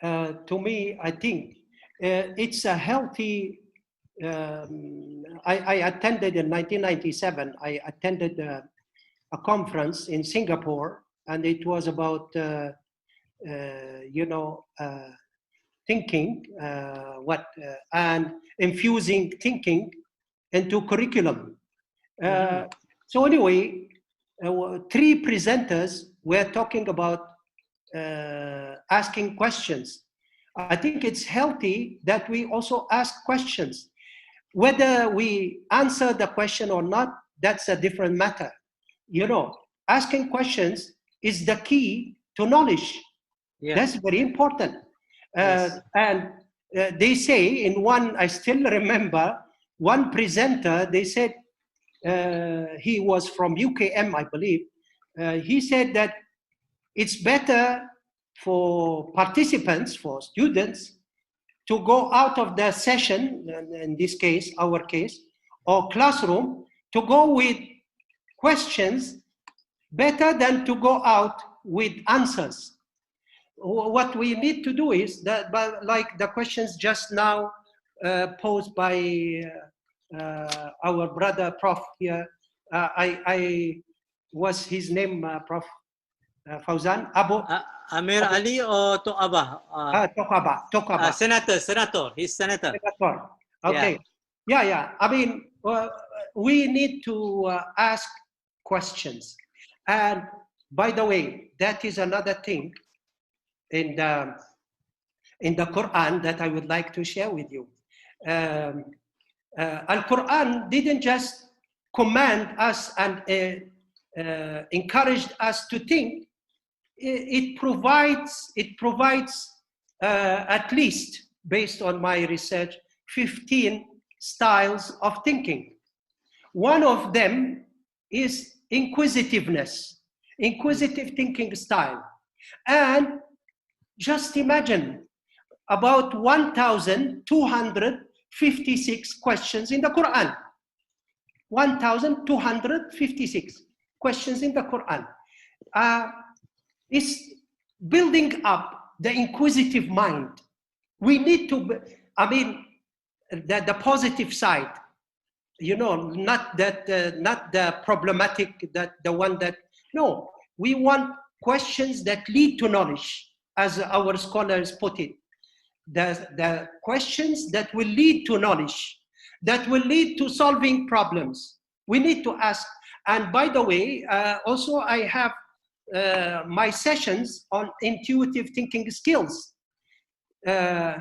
Speaker 1: Yeah. To me, I think it's a healthy. I attended in 1997. I attended a conference in Singapore, and it was about thinking and infusing thinking into curriculum. So anyway, 3 presenters were talking about asking questions. I think it's healthy that we also ask questions. Whether we answer the question or not, that's a different matter. Asking questions is the key to knowledge. Yeah. That's very important. Yes. And they say in one, I still remember, one presenter, they said, he was from UKM, I believe. He said that it's better for participants, for students, to go out of the session, in this case, our case, or classroom, to go with questions better than to go out with answers. What we need to do is that, like the questions just now posed by our brother Prof here, what's his name, Prof? Fauzan?
Speaker 2: Amir Ali or Tokaba?
Speaker 1: Tokaba.
Speaker 2: Senator. He's senator.
Speaker 1: Okay. Yeah. I mean, we need to ask questions. And by the way, that is another thing in the Quran that I would like to share with you. Al-Quran didn't just command us and encouraged us to think, it provides at least, based on my research, 15 styles of thinking. One of them is inquisitiveness, inquisitive thinking style. And just imagine about 1,256 questions in the Quran. 1,256 questions in the Quran. It's building up the inquisitive mind. We need to, I mean, the positive side, you know, not the problematic, the one that, no, we want questions that lead to knowledge, as our scholars put it. The questions that will lead to knowledge, that will lead to solving problems. We need to ask. And by the way, also I have my sessions on intuitive thinking skills.
Speaker 2: Yeah.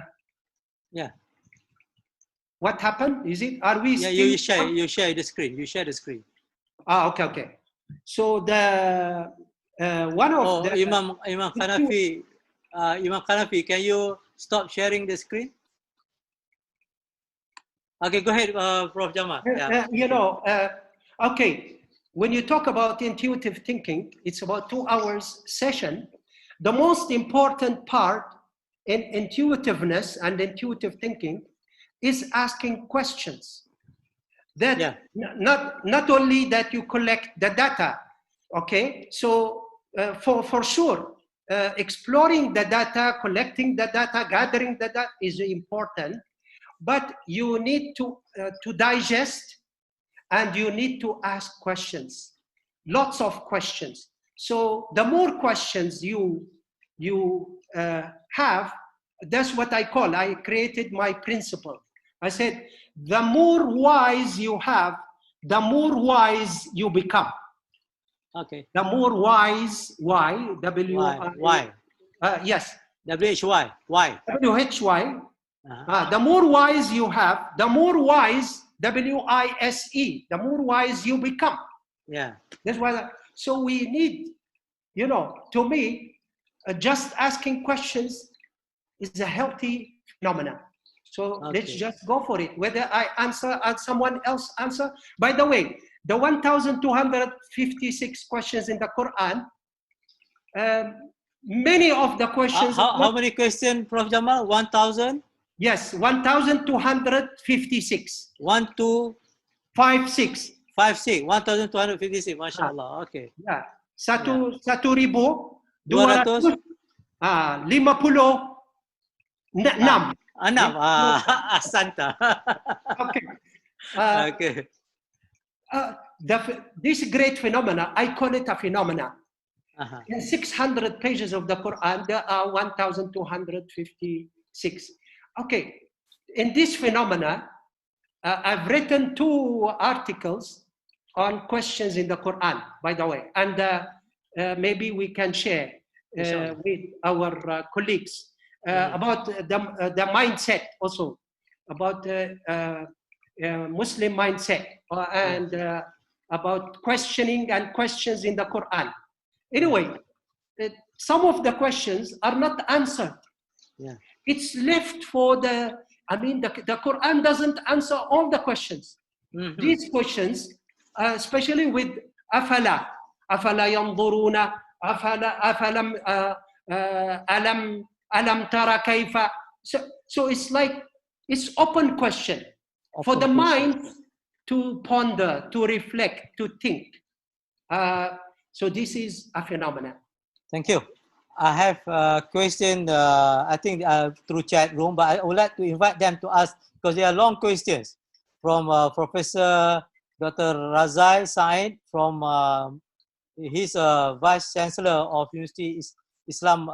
Speaker 1: What happened? Is it? Are we?
Speaker 2: Yeah,
Speaker 1: still
Speaker 2: you share the screen. You share the screen.
Speaker 1: Ah, okay. So the one of the
Speaker 2: Imam Hanafi, Imam Hanafi, can you stop sharing the screen? Okay, go ahead, Prof. Jamal. Yeah.
Speaker 1: you know, okay. When you talk about intuitive thinking, it's about 2 hours session. The most important part in intuitiveness and intuitive thinking is asking questions. That not only that you collect the data, okay? So for sure, exploring the data, collecting the data, gathering the data is important, but you need to digest, and you need to ask questions, lots of questions. So the more questions you have, that's what I call, I created my principle. I said, the more wise you have, the more wise you become.
Speaker 2: Okay.
Speaker 1: The more wise, Y,
Speaker 2: Y.
Speaker 1: Yes.
Speaker 2: W-H-Y. Y.
Speaker 1: W-H-Y. The more wise you have, the more wise, W-I-S-E, the more wise you become.
Speaker 2: Yeah.
Speaker 1: That's why. So we need, you know, to me, just asking questions is a healthy phenomenon. So let's just go for it. Whether I answer and someone else answer. By the way, the 1,256 questions in the Quran, many of the questions.
Speaker 2: How many questions, Prof. Jamal? 1,000?
Speaker 1: Yes, 1,256.
Speaker 2: 1,256. 1,256. MashaAllah. Okay.
Speaker 1: Yeah. Satu ribu
Speaker 2: 200.
Speaker 1: 256.
Speaker 2: Enam. Asanta.
Speaker 1: Okay.
Speaker 2: Okay.
Speaker 1: This great phenomena, I call it a phenomena. In 600 pages of the Quran, there are 1,256. Okay. In this phenomena, I've written 2 articles on questions in the Quran, by the way, and maybe we can share with our colleagues about the mindset also, about Muslim mindset, and about questioning and questions in the Quran. Anyway, some of the questions are not answered.
Speaker 2: Yeah.
Speaker 1: It's left for the Quran doesn't answer all the questions. These questions, especially with afala yanzuruna, afalam alam tara kayfa. So it's like, it's open question for the mind to ponder, to reflect, to think. So this is a phenomenon.
Speaker 2: Thank you. I have a question, I think through chat room, but I would like to invite them to ask, because they are long questions, from Professor Dr. Razai Said, from he's Vice Chancellor of University Islam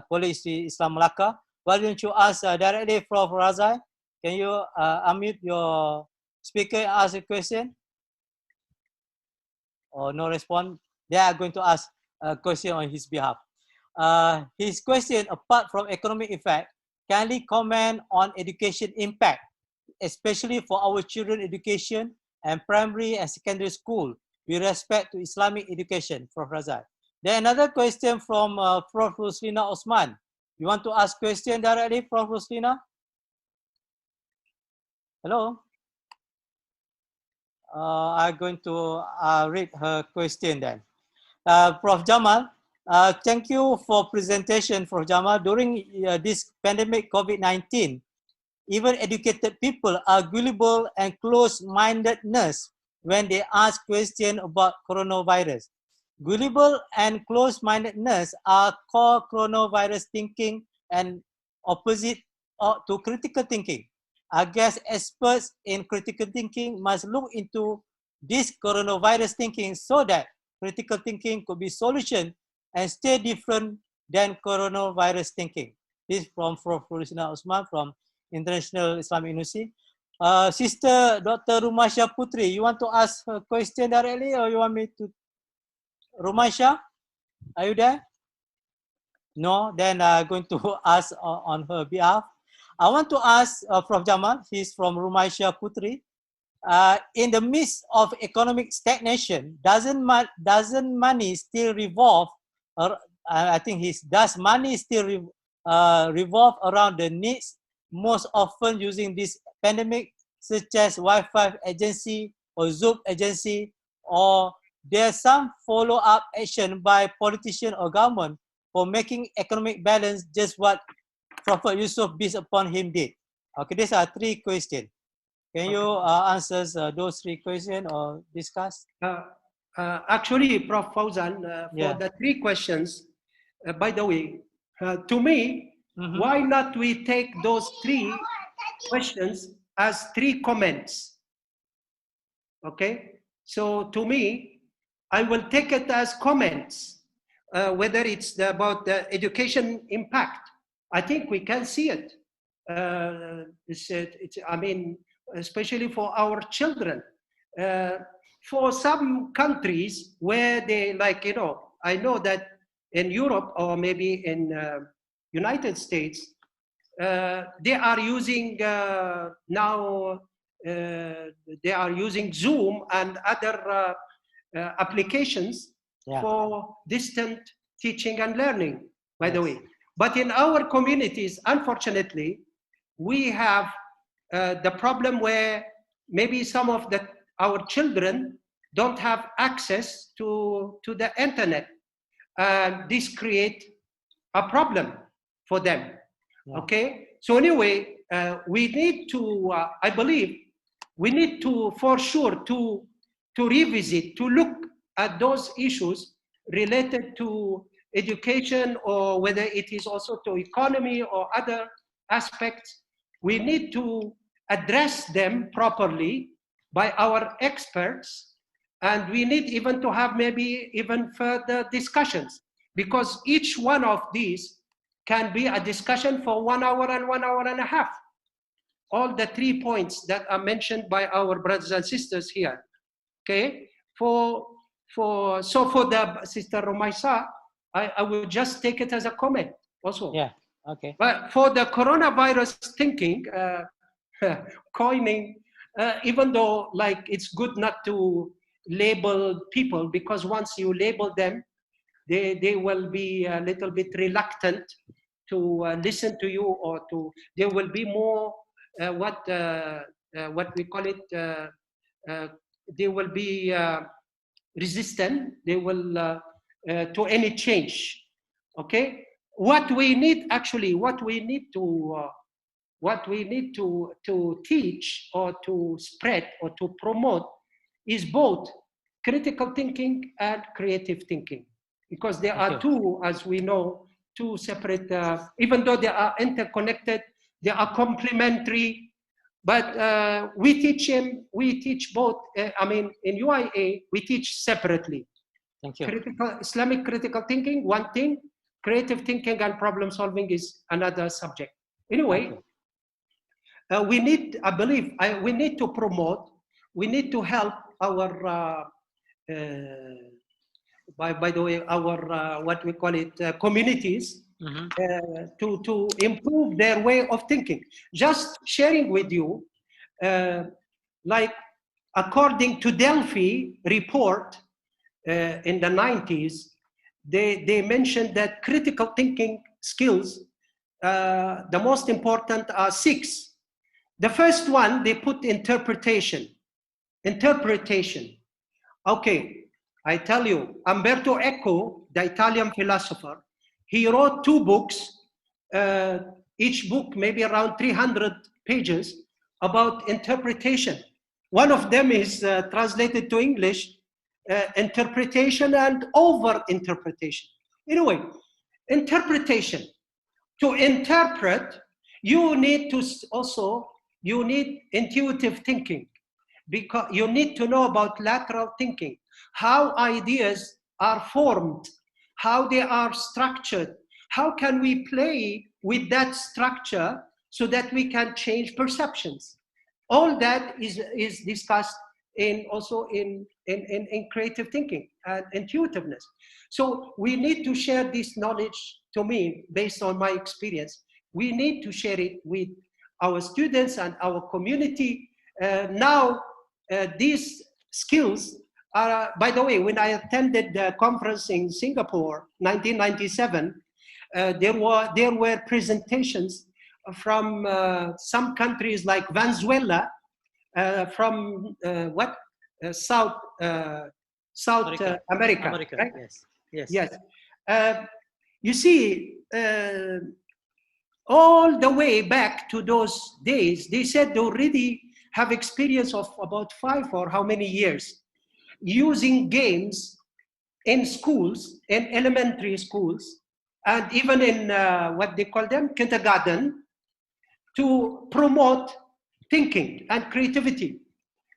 Speaker 2: College Islam Malacca. Why don't you ask directly Prof. Razai? Can you unmute your speaker and ask a question? Or no response? They are going to ask a question on his behalf. His question, apart from economic effect, can he comment on education impact, especially for our children education and primary and secondary school with respect to Islamic education, Prof. Razak. Then another question from Prof. Ruslina Osman. You want to ask question directly, Prof. Ruslina? Hello? I'm going to read her question then. Prof. Jamal, thank you for presentation, Prof. Jamal. During this pandemic COVID-19, even educated people are gullible and close-mindedness when they ask questions about coronavirus. Gullible and close-mindedness are core coronavirus thinking and opposite to critical thinking. I guess experts in critical thinking must look into this coronavirus thinking so that critical thinking could be solution and stay different than coronavirus thinking. This from Prof. Ruslina Osman from International Islamic University. Sister Dr. Rumasha Putri, you want to ask a question directly or you want me to? Rumasha, are you there? No, then I'm going to ask on her behalf. I want to ask Prof. Jamal, he's from Rumasha Putri. In the midst of economic stagnation, doesn't money still revolve? I think does money still revolve around the needs most often using this pandemic, such as Wi-Fi agency or Zoom agency, or there's some follow-up action by politician or government for making economic balance just what Prophet Yusuf based upon him did? Okay, these are three questions. Can you answer those three questions or discuss?
Speaker 1: Actually, Prof. Fauzan, for the three questions, by the way, to me, why not we take those three questions as three comments? Okay, so to me, I will take it as comments, whether it's about the education impact. I think we can see it. I mean, especially for our children. For some countries where they like, you know, I know that in Europe or maybe in United States, they are using now, they are using Zoom and other applications for distant teaching and learning, by the way. But in our communities, unfortunately, we have the problem where maybe some of our children don't have access to the internet. This creates a problem for them. Okay, so anyway, we need to, I believe, we need to, for sure, to revisit, to look at those issues related to education, or whether it is also to economy or other aspects. We need to address them properly by our experts, and we need even to have maybe even further discussions, because each one of these can be a discussion for 1 hour and 1 hour and a half. All the 3 points that are mentioned by our brothers and sisters here. Okay, so for the Sister Rumaisa, I would just take it as a comment also.
Speaker 2: Yeah, okay.
Speaker 1: But for the coronavirus thinking, coining, even though like it's good not to label people, because once you label them, they will be a little bit reluctant to listen to you, or they will be more what we call it, they will be resistant, they will to any change. Okay, what we need actually, what we need to teach or to spread or to promote is both critical thinking and creative thinking, because there are two, as we know, two separate, even though they are interconnected, they are complementary. But we teach both. I mean, in UIA, we teach separately.
Speaker 2: Thank you.
Speaker 1: Islamic critical thinking, one thing, creative thinking and problem solving is another subject. Anyway, we need, I believe, we need to promote, we need to help our, by the way, our, what we call it, communities, to improve their way of thinking. Just sharing with you, like according to Delphi report in the 90s, they mentioned that critical thinking skills, the most important are 6. The first one, they put interpretation. Interpretation. Okay, I tell you, Umberto Eco, the Italian philosopher, he wrote 2 books, each book maybe around 300 pages, about interpretation. One of them is translated to English, interpretation and over-interpretation. Anyway, interpretation. To interpret, you need to also, you need intuitive thinking, because you need to know about lateral thinking, how ideas are formed, how they are structured, how can we play with that structure so that we can change perceptions. All that is discussed also in creative thinking and intuitiveness. So we need to share this knowledge, to me, based on my experience. We need to share it with our students and our community. Now, these skills are, by the way, when I attended the conference in Singapore, 1997, there were presentations from some countries like Venezuela, from South America, right? Yes. You see, all the way back to those days, they said they already have experience of about 5 or how many years using games in schools, in elementary schools, and even in what they call them, kindergarten, to promote thinking and creativity.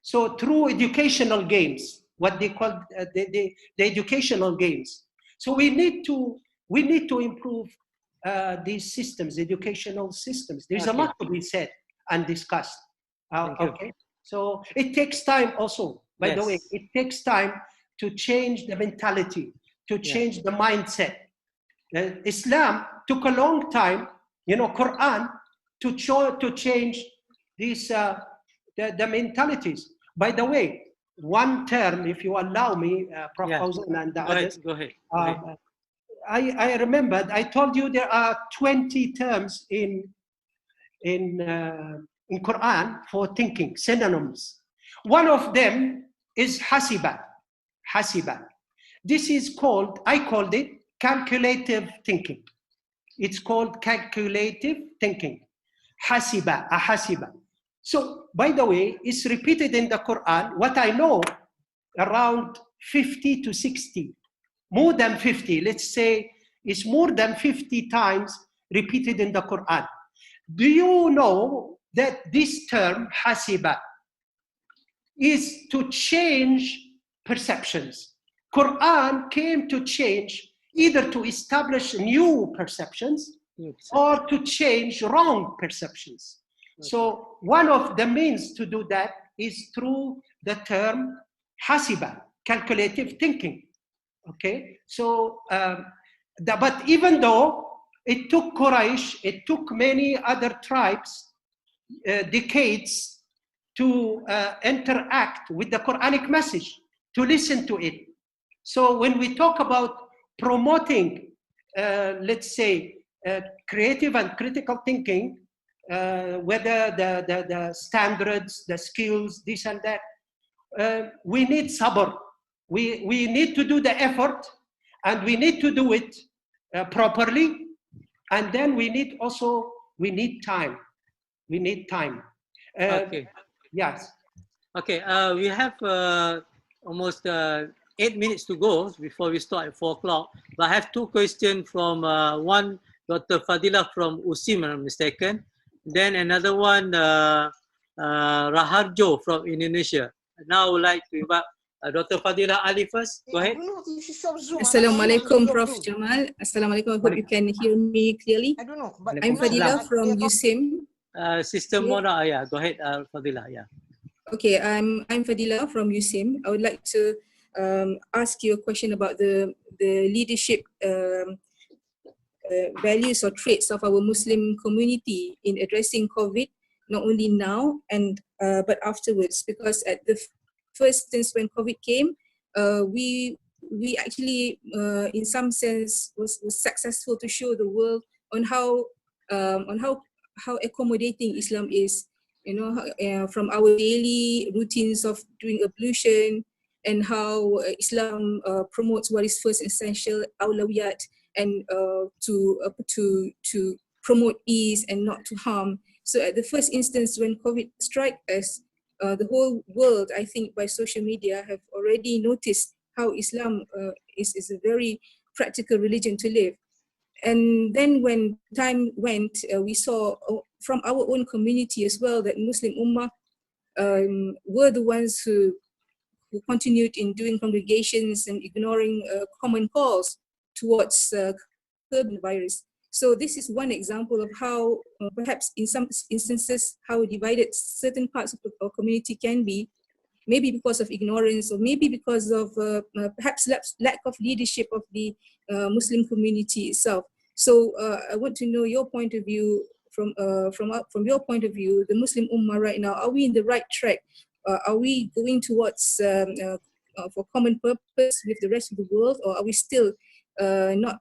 Speaker 1: So through educational games, what they call the educational games. So we need to improve these systems, educational systems. There's a lot to be said and discussed. Okay, so it takes time also. By the way, it takes time to change the mentality, to change the mindset. Islam took a long time, you know, Quran, to change these the mentalities. By the way, one term, if you allow me, Prof. Fauzan and the others.
Speaker 2: Go ahead.
Speaker 1: I remembered, I told you there are 20 terms in Quran for thinking, synonyms. One of them is hasiba. Hasiba. This is called, I called it calculative thinking. It's called calculative thinking. Hasiba, a hasiba. So, by the way, it's repeated in the Quran. What I know, around 50 to 60, more than 50, let's say, it's more than 50 times repeated in the Quran. Do you know that this term, hasiba, is to change perceptions? Quran came to change, either to establish new perceptions or to change wrong perceptions. So one of the means to do that is through the term hasiba, calculative thinking. Okay, so but even though it took Quraysh, it took many other tribes decades to interact with the Quranic message, to listen to it. So when we talk about promoting, let's say, creative and critical thinking, whether the standards, the skills, this and that, we need sabr. We need to do the effort, and we need to do it properly. And then we need time. We need time.
Speaker 2: Okay.
Speaker 1: Yes.
Speaker 2: Okay. We have almost 8 minutes to go before we start at 4 o'clock. But I have 2 questions from one, Dr. Fadilah from USIM, if I'm mistaken. Then another one, Raharjo from Indonesia. Now I would like to invite Dr. Fadilah Ali first. Go ahead.
Speaker 6: Assalamualaikum, Prof. Jamal. Assalamualaikum. I hope you can hear me clearly.
Speaker 7: I don't know. But
Speaker 6: I'm Fadilah from USIM.
Speaker 2: Sister Mona, yeah, go ahead, Fadilah, yeah.
Speaker 6: Okay, I'm Fadilah from USIM. I would like to ask you a question about the leadership values or traits of our Muslim community in addressing COVID, not only now and but afterwards, because at the first instance when COVID came, we actually, in some sense, was successful to show the world on how accommodating Islam is. From our daily routines of doing ablution, and how Islam promotes what is first essential, awlawiyat, and to promote ease and not to harm. So at the first instance when COVID struck us, the whole world, I think by social media, have already noticed how Islam is a very practical religion to live. And then when time went, we saw from our own community as well that Muslim Ummah were the ones who continued in doing congregations and ignoring common calls towards curbing the virus. So this is one example of how perhaps in some instances how divided certain parts of our community can be, maybe because of ignorance, or maybe because of perhaps lack of leadership of the Muslim community itself. So I want to know your point of view, from your point of view, the Muslim Ummah right now. Are we in the right track? Are we going towards for common purpose with the rest of the world, or are we still not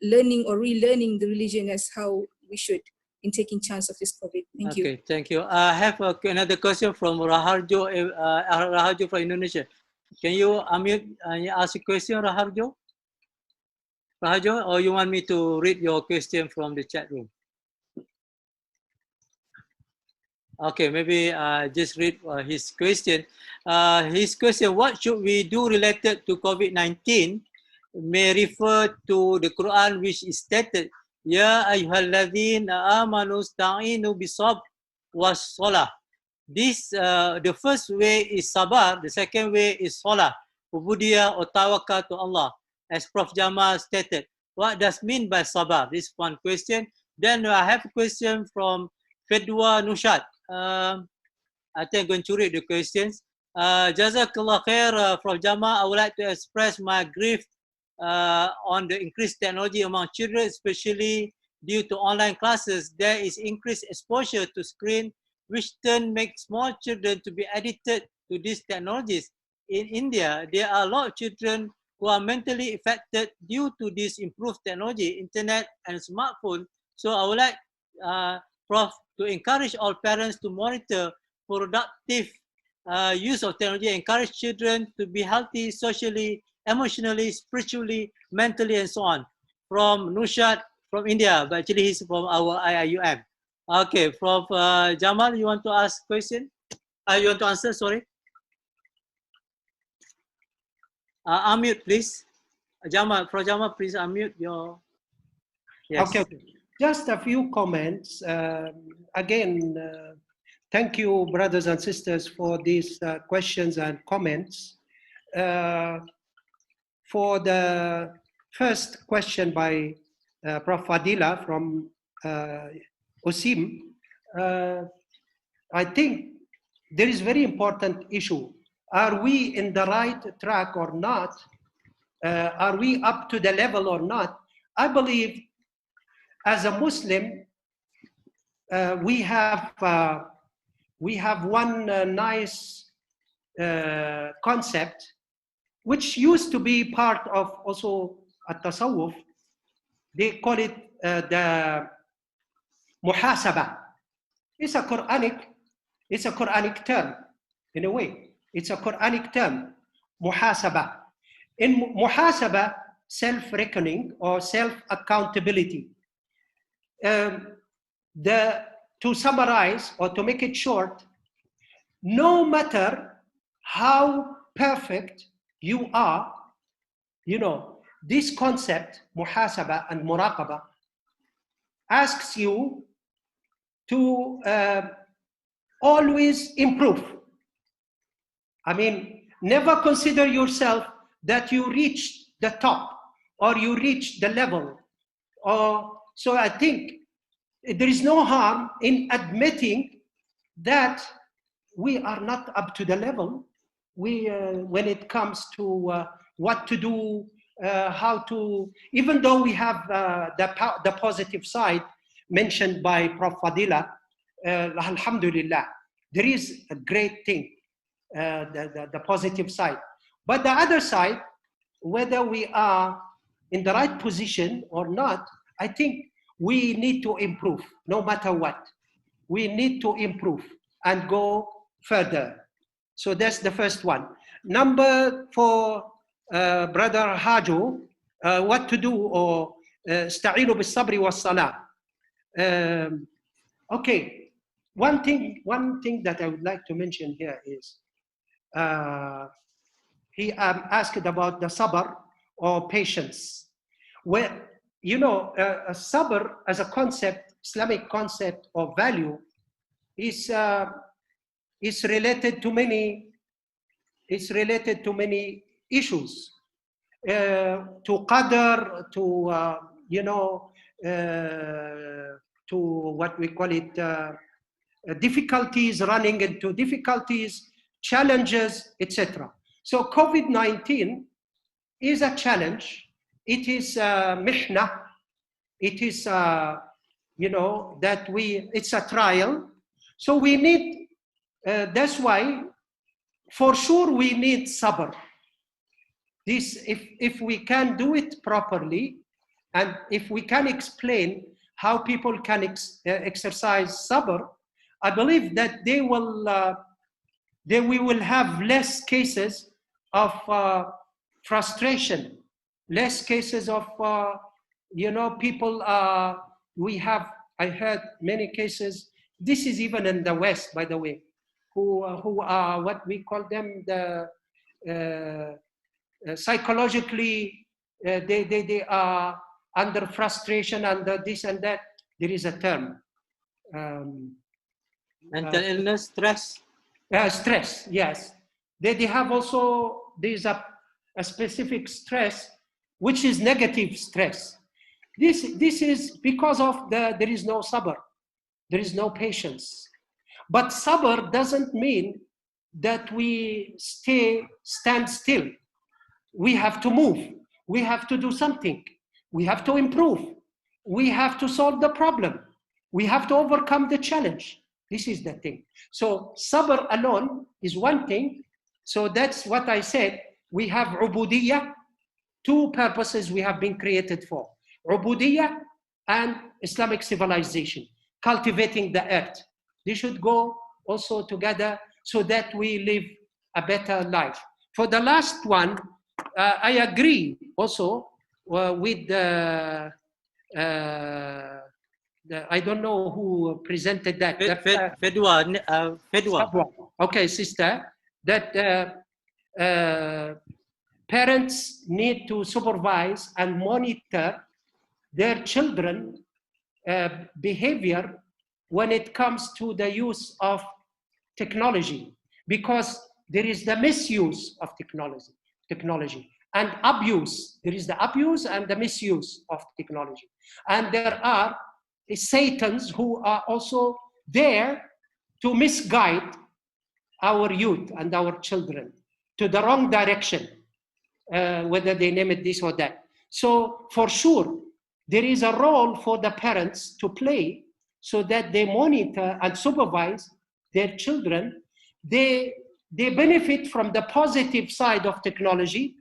Speaker 6: learning or relearning the religion as how we should in taking chance of this COVID? Thank you.
Speaker 2: Okay, thank you. I have another question from Raharjo, Raharjo from Indonesia. Can you unmute and ask a question, Raharjo? Raharjo, or you want me to read your question from the chat room? Okay, maybe just read his question. His question, what should we do related to COVID-19, may refer to the Quran, which is stated, Ya ayyuhalladzina amanu sta'inu bisabr was salah. This, the first way is sabar, the second way is salah, ubudiyah or tawakal to Allah. As Prof Jamal stated, what does mean by sabar? This is one question. Then I have a question from Fedwa Nushat. I think I'm going to read the questions. Jazakallah khair, Prof Jamal. I would like to express my grief on the increased technology among children, especially due to online classes. There is increased exposure to screen, which turn makes small children to be addicted to these technologies. In India, there are a lot of children who are mentally affected due to this improved technology, internet and smartphone. So I would like Prof to encourage all parents to monitor productive use of technology, encourage children to be healthy socially, emotionally, spiritually, mentally, and so on. From Nushat from India, but actually he's from our IIUM. Okay, Prof Jamal, you want to ask question? You want to answer, sorry? Unmute, please. Jamal, Prof Jamal, please unmute your... Yes.
Speaker 1: Okay. Just a few comments. Again, thank you, brothers and sisters, for these questions and comments. For the first question by Prof Fadila from USIM, I think there is very important issue. Are we in the right track or not? Are we up to the level or not? I believe as a Muslim, we have one nice concept which used to be part of also at-tasawwuf. They call it the muhasabah. It's a Quranic term in a way. It's a Quranic term, muhasabah. In muhasabah, self-reckoning or self-accountability. To summarize or to make it short, no matter how perfect you are, you know, this concept, muhasabah and muraqabah, asks you to always improve. I mean, never consider yourself that you reached the top or you reached the level. So I think there is no harm in admitting that we are not up to the level. When it comes to what to do, how to, even though we have the positive side mentioned by Prof Fadila, alhamdulillah, there is a great thing. the positive side. But the other side, whether we are in the right position or not, I think we need to improve no matter what. We need to improve and go further. So that's the first one. Number for Brother Hajo, what to do, or استعينوا بالصبر والصلاة. Okay, one thing that I would like to mention here is he asked about the sabr or patience. Well, you know, sabr as a concept, Islamic concept or value, is related to many. It's related to many issues, to qadr, to you know, to what we call it, difficulties, running into difficulties, challenges, etc. So COVID-19 is a challenge. It is mihna. It is, you know, that it's a trial. So we need, that's why, for sure, we need sabr. This, if we can do it properly, and if we can explain how people can exercise sabr, I believe that we will have less cases of frustration, less cases of, you know, people, I heard many cases, this is even in the West, by the way, who are, what we call them, the psychologically, they are under frustration, under this and that. There is a term.
Speaker 2: Mental illness, stress.
Speaker 1: Stress, yes. They have also, there's a specific stress, which is negative stress. This is because of there is no sabr, there is no patience. But sabr doesn't mean that we stand still. We have to move. We have to do something. We have to improve. We have to solve the problem. We have to overcome the challenge. This is the thing. So sabr alone is one thing. So that's what I said. We have ubudiyyah, two purposes we have been created for. Ubudiyyah and Islamic civilization, cultivating the earth. They should go also together so that we live a better life. For the last one, I agree also with the I don't know who presented that.
Speaker 2: Fedwa.
Speaker 1: Okay, sister, that parents need to supervise and monitor their children behavior when it comes to the use of technology, because there is the misuse of technology and abuse. There is the abuse and the misuse of technology. And there are Satans who are also there to misguide our youth and our children to the wrong direction, whether they name it this or that. So for sure, there is a role for the parents to play so that they monitor and supervise their children. They benefit from the positive side of technology,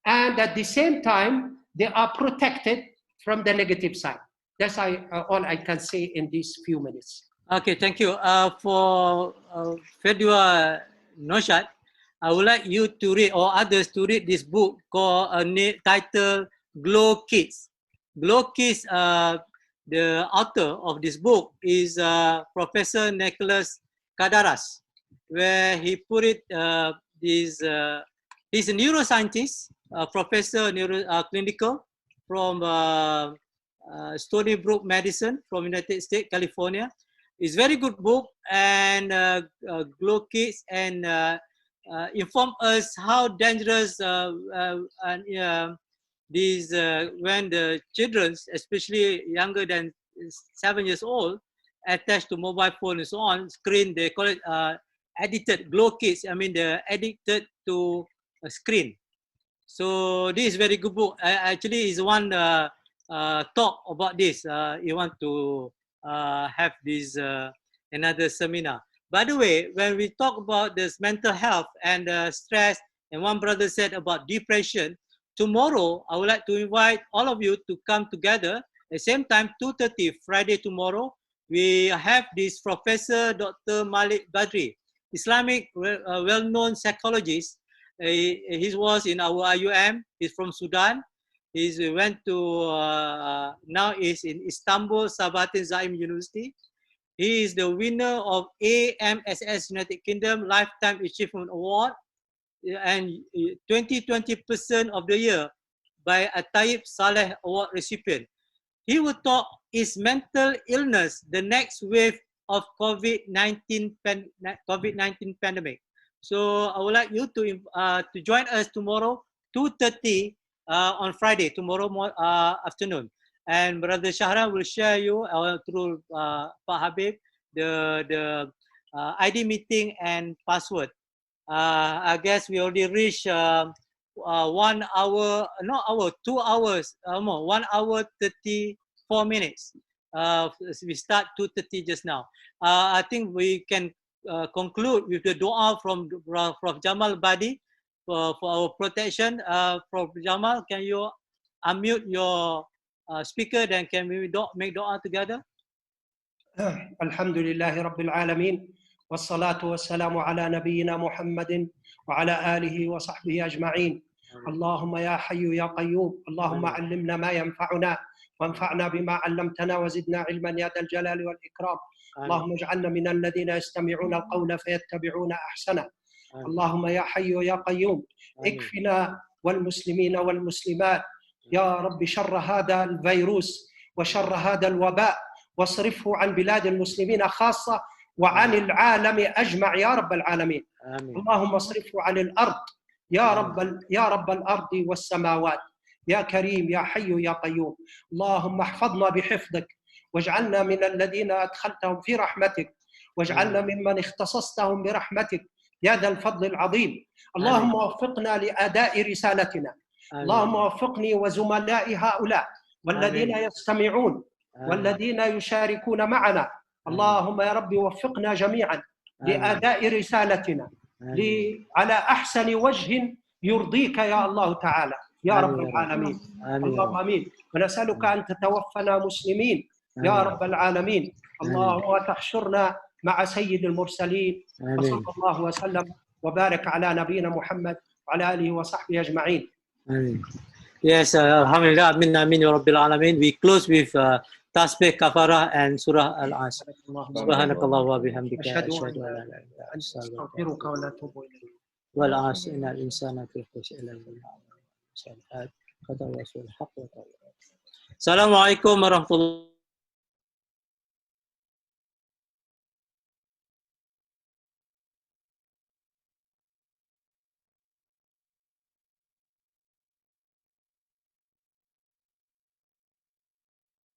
Speaker 1: and at the same time, they are protected from the negative side. That's all I can say in these few minutes.
Speaker 2: Okay, thank you. For Fedwa Noshad, I would like you to read, or others to read, this book called titled Glow Kids. Glow Kids, the author of this book is Professor Nicholas Kadaras, where he put it, he's a neuroscientist, professor clinical from Stony Brook Medicine from United States, California. It's very good book, and Glow Kids, and inform us how dangerous these when the children, especially younger than 7 years old, attached to mobile phone and so on, screen, they call it addicted. Glow Kids, I mean, they're addicted to a screen. So this is very good book. Actually, is one talk about this. You want to have this another seminar. By the way, when we talk about this mental health and stress, and one brother said about depression, tomorrow I would like to invite all of you to come together at the same time, 2:30 Friday tomorrow. We have this Professor Dr. Malik Badri, Islamic well-known psychologist. He was in our IIUM. He's from Sudan. He went to now is in Istanbul Sabahattin Zaim University. He is the winner of AMSS United Kingdom Lifetime Achievement Award and 2020 Person of the Year by a Tayyip Saleh Award recipient. He will talk is mental illness the next wave of COVID-19 pandemic. So I would like you to join us tomorrow 2:30 on Friday, tomorrow afternoon. And Brother Shahran will share you through Pak Habib the ID meeting and password. I guess we already reached 1 hour, not hour, 2 hours, more, 1 hour 34 minutes. We start 2:30 just now. I think we can conclude with the dua from Prof. Jamal Badi for our protection. Prof. Jamal, can you unmute your speaker, then can we make dua together?
Speaker 1: Alhamdulillahi Rabbil Alameen. والصلاة والسلام على نبينا محمد وعلى آله وصحبه أجمعين. اللهم يا حي يا قيوم، اللهم علمنا ما ينفعنا وانفعنا بما علمتنا وزدنا علما يا ذا الجلال والإكرام. اللهم اجعلنا من الذين يستمعون القول فيتبعون أحسنه. اللهم يا حي يا قيوم اكفنا والمسلمين والمسلمات يا رب شر هذا الفيروس وشر هذا الوباء، واصرفه عن بلاد المسلمين خاصة وعن العالم أجمع يا رب العالمين. آمين. اللهم اصرفه عن الأرض يا رب الأرض والسماوات، يا كريم يا حي يا قيوم. اللهم احفظنا بحفظك واجعلنا من الذين أدخلتهم في رحمتك، واجعلنا ممن اختصصتهم برحمتك يا ذا الفضل العظيم. اللهم وفقنا لأداء رسالتنا. اللهم وفقني وزملائي هؤلاء والذين يستمعون والذين يشاركون معنا. اللهم يا رب وفقنا جميعا لأداء رسالتنا على أحسن وجه يرضيك يا الله تعالى يا رب العالمين. اللهم آمين. ونسألك أن تتوفنا مسلمين يا رب العالمين. اللهم تحشرنا مع سيد المرسلين وصلى الله وسلم وبارك على نبينا محمد وعلى آله وصحبه أجمعين.
Speaker 2: Yes, Alhamdulillah, amin, amin, ya Rabbil Alamin. We close with Tasbih, Kafarah, and Surah Al-Asr. Subhanakallah wa bihamdika. Ashhadu an la ilaha illa anta astaghfiruka wa atubu ilayk. Wal 'asr innal insana fi khusr illa Assalamualaikum warahmatullahi wabarakatuh.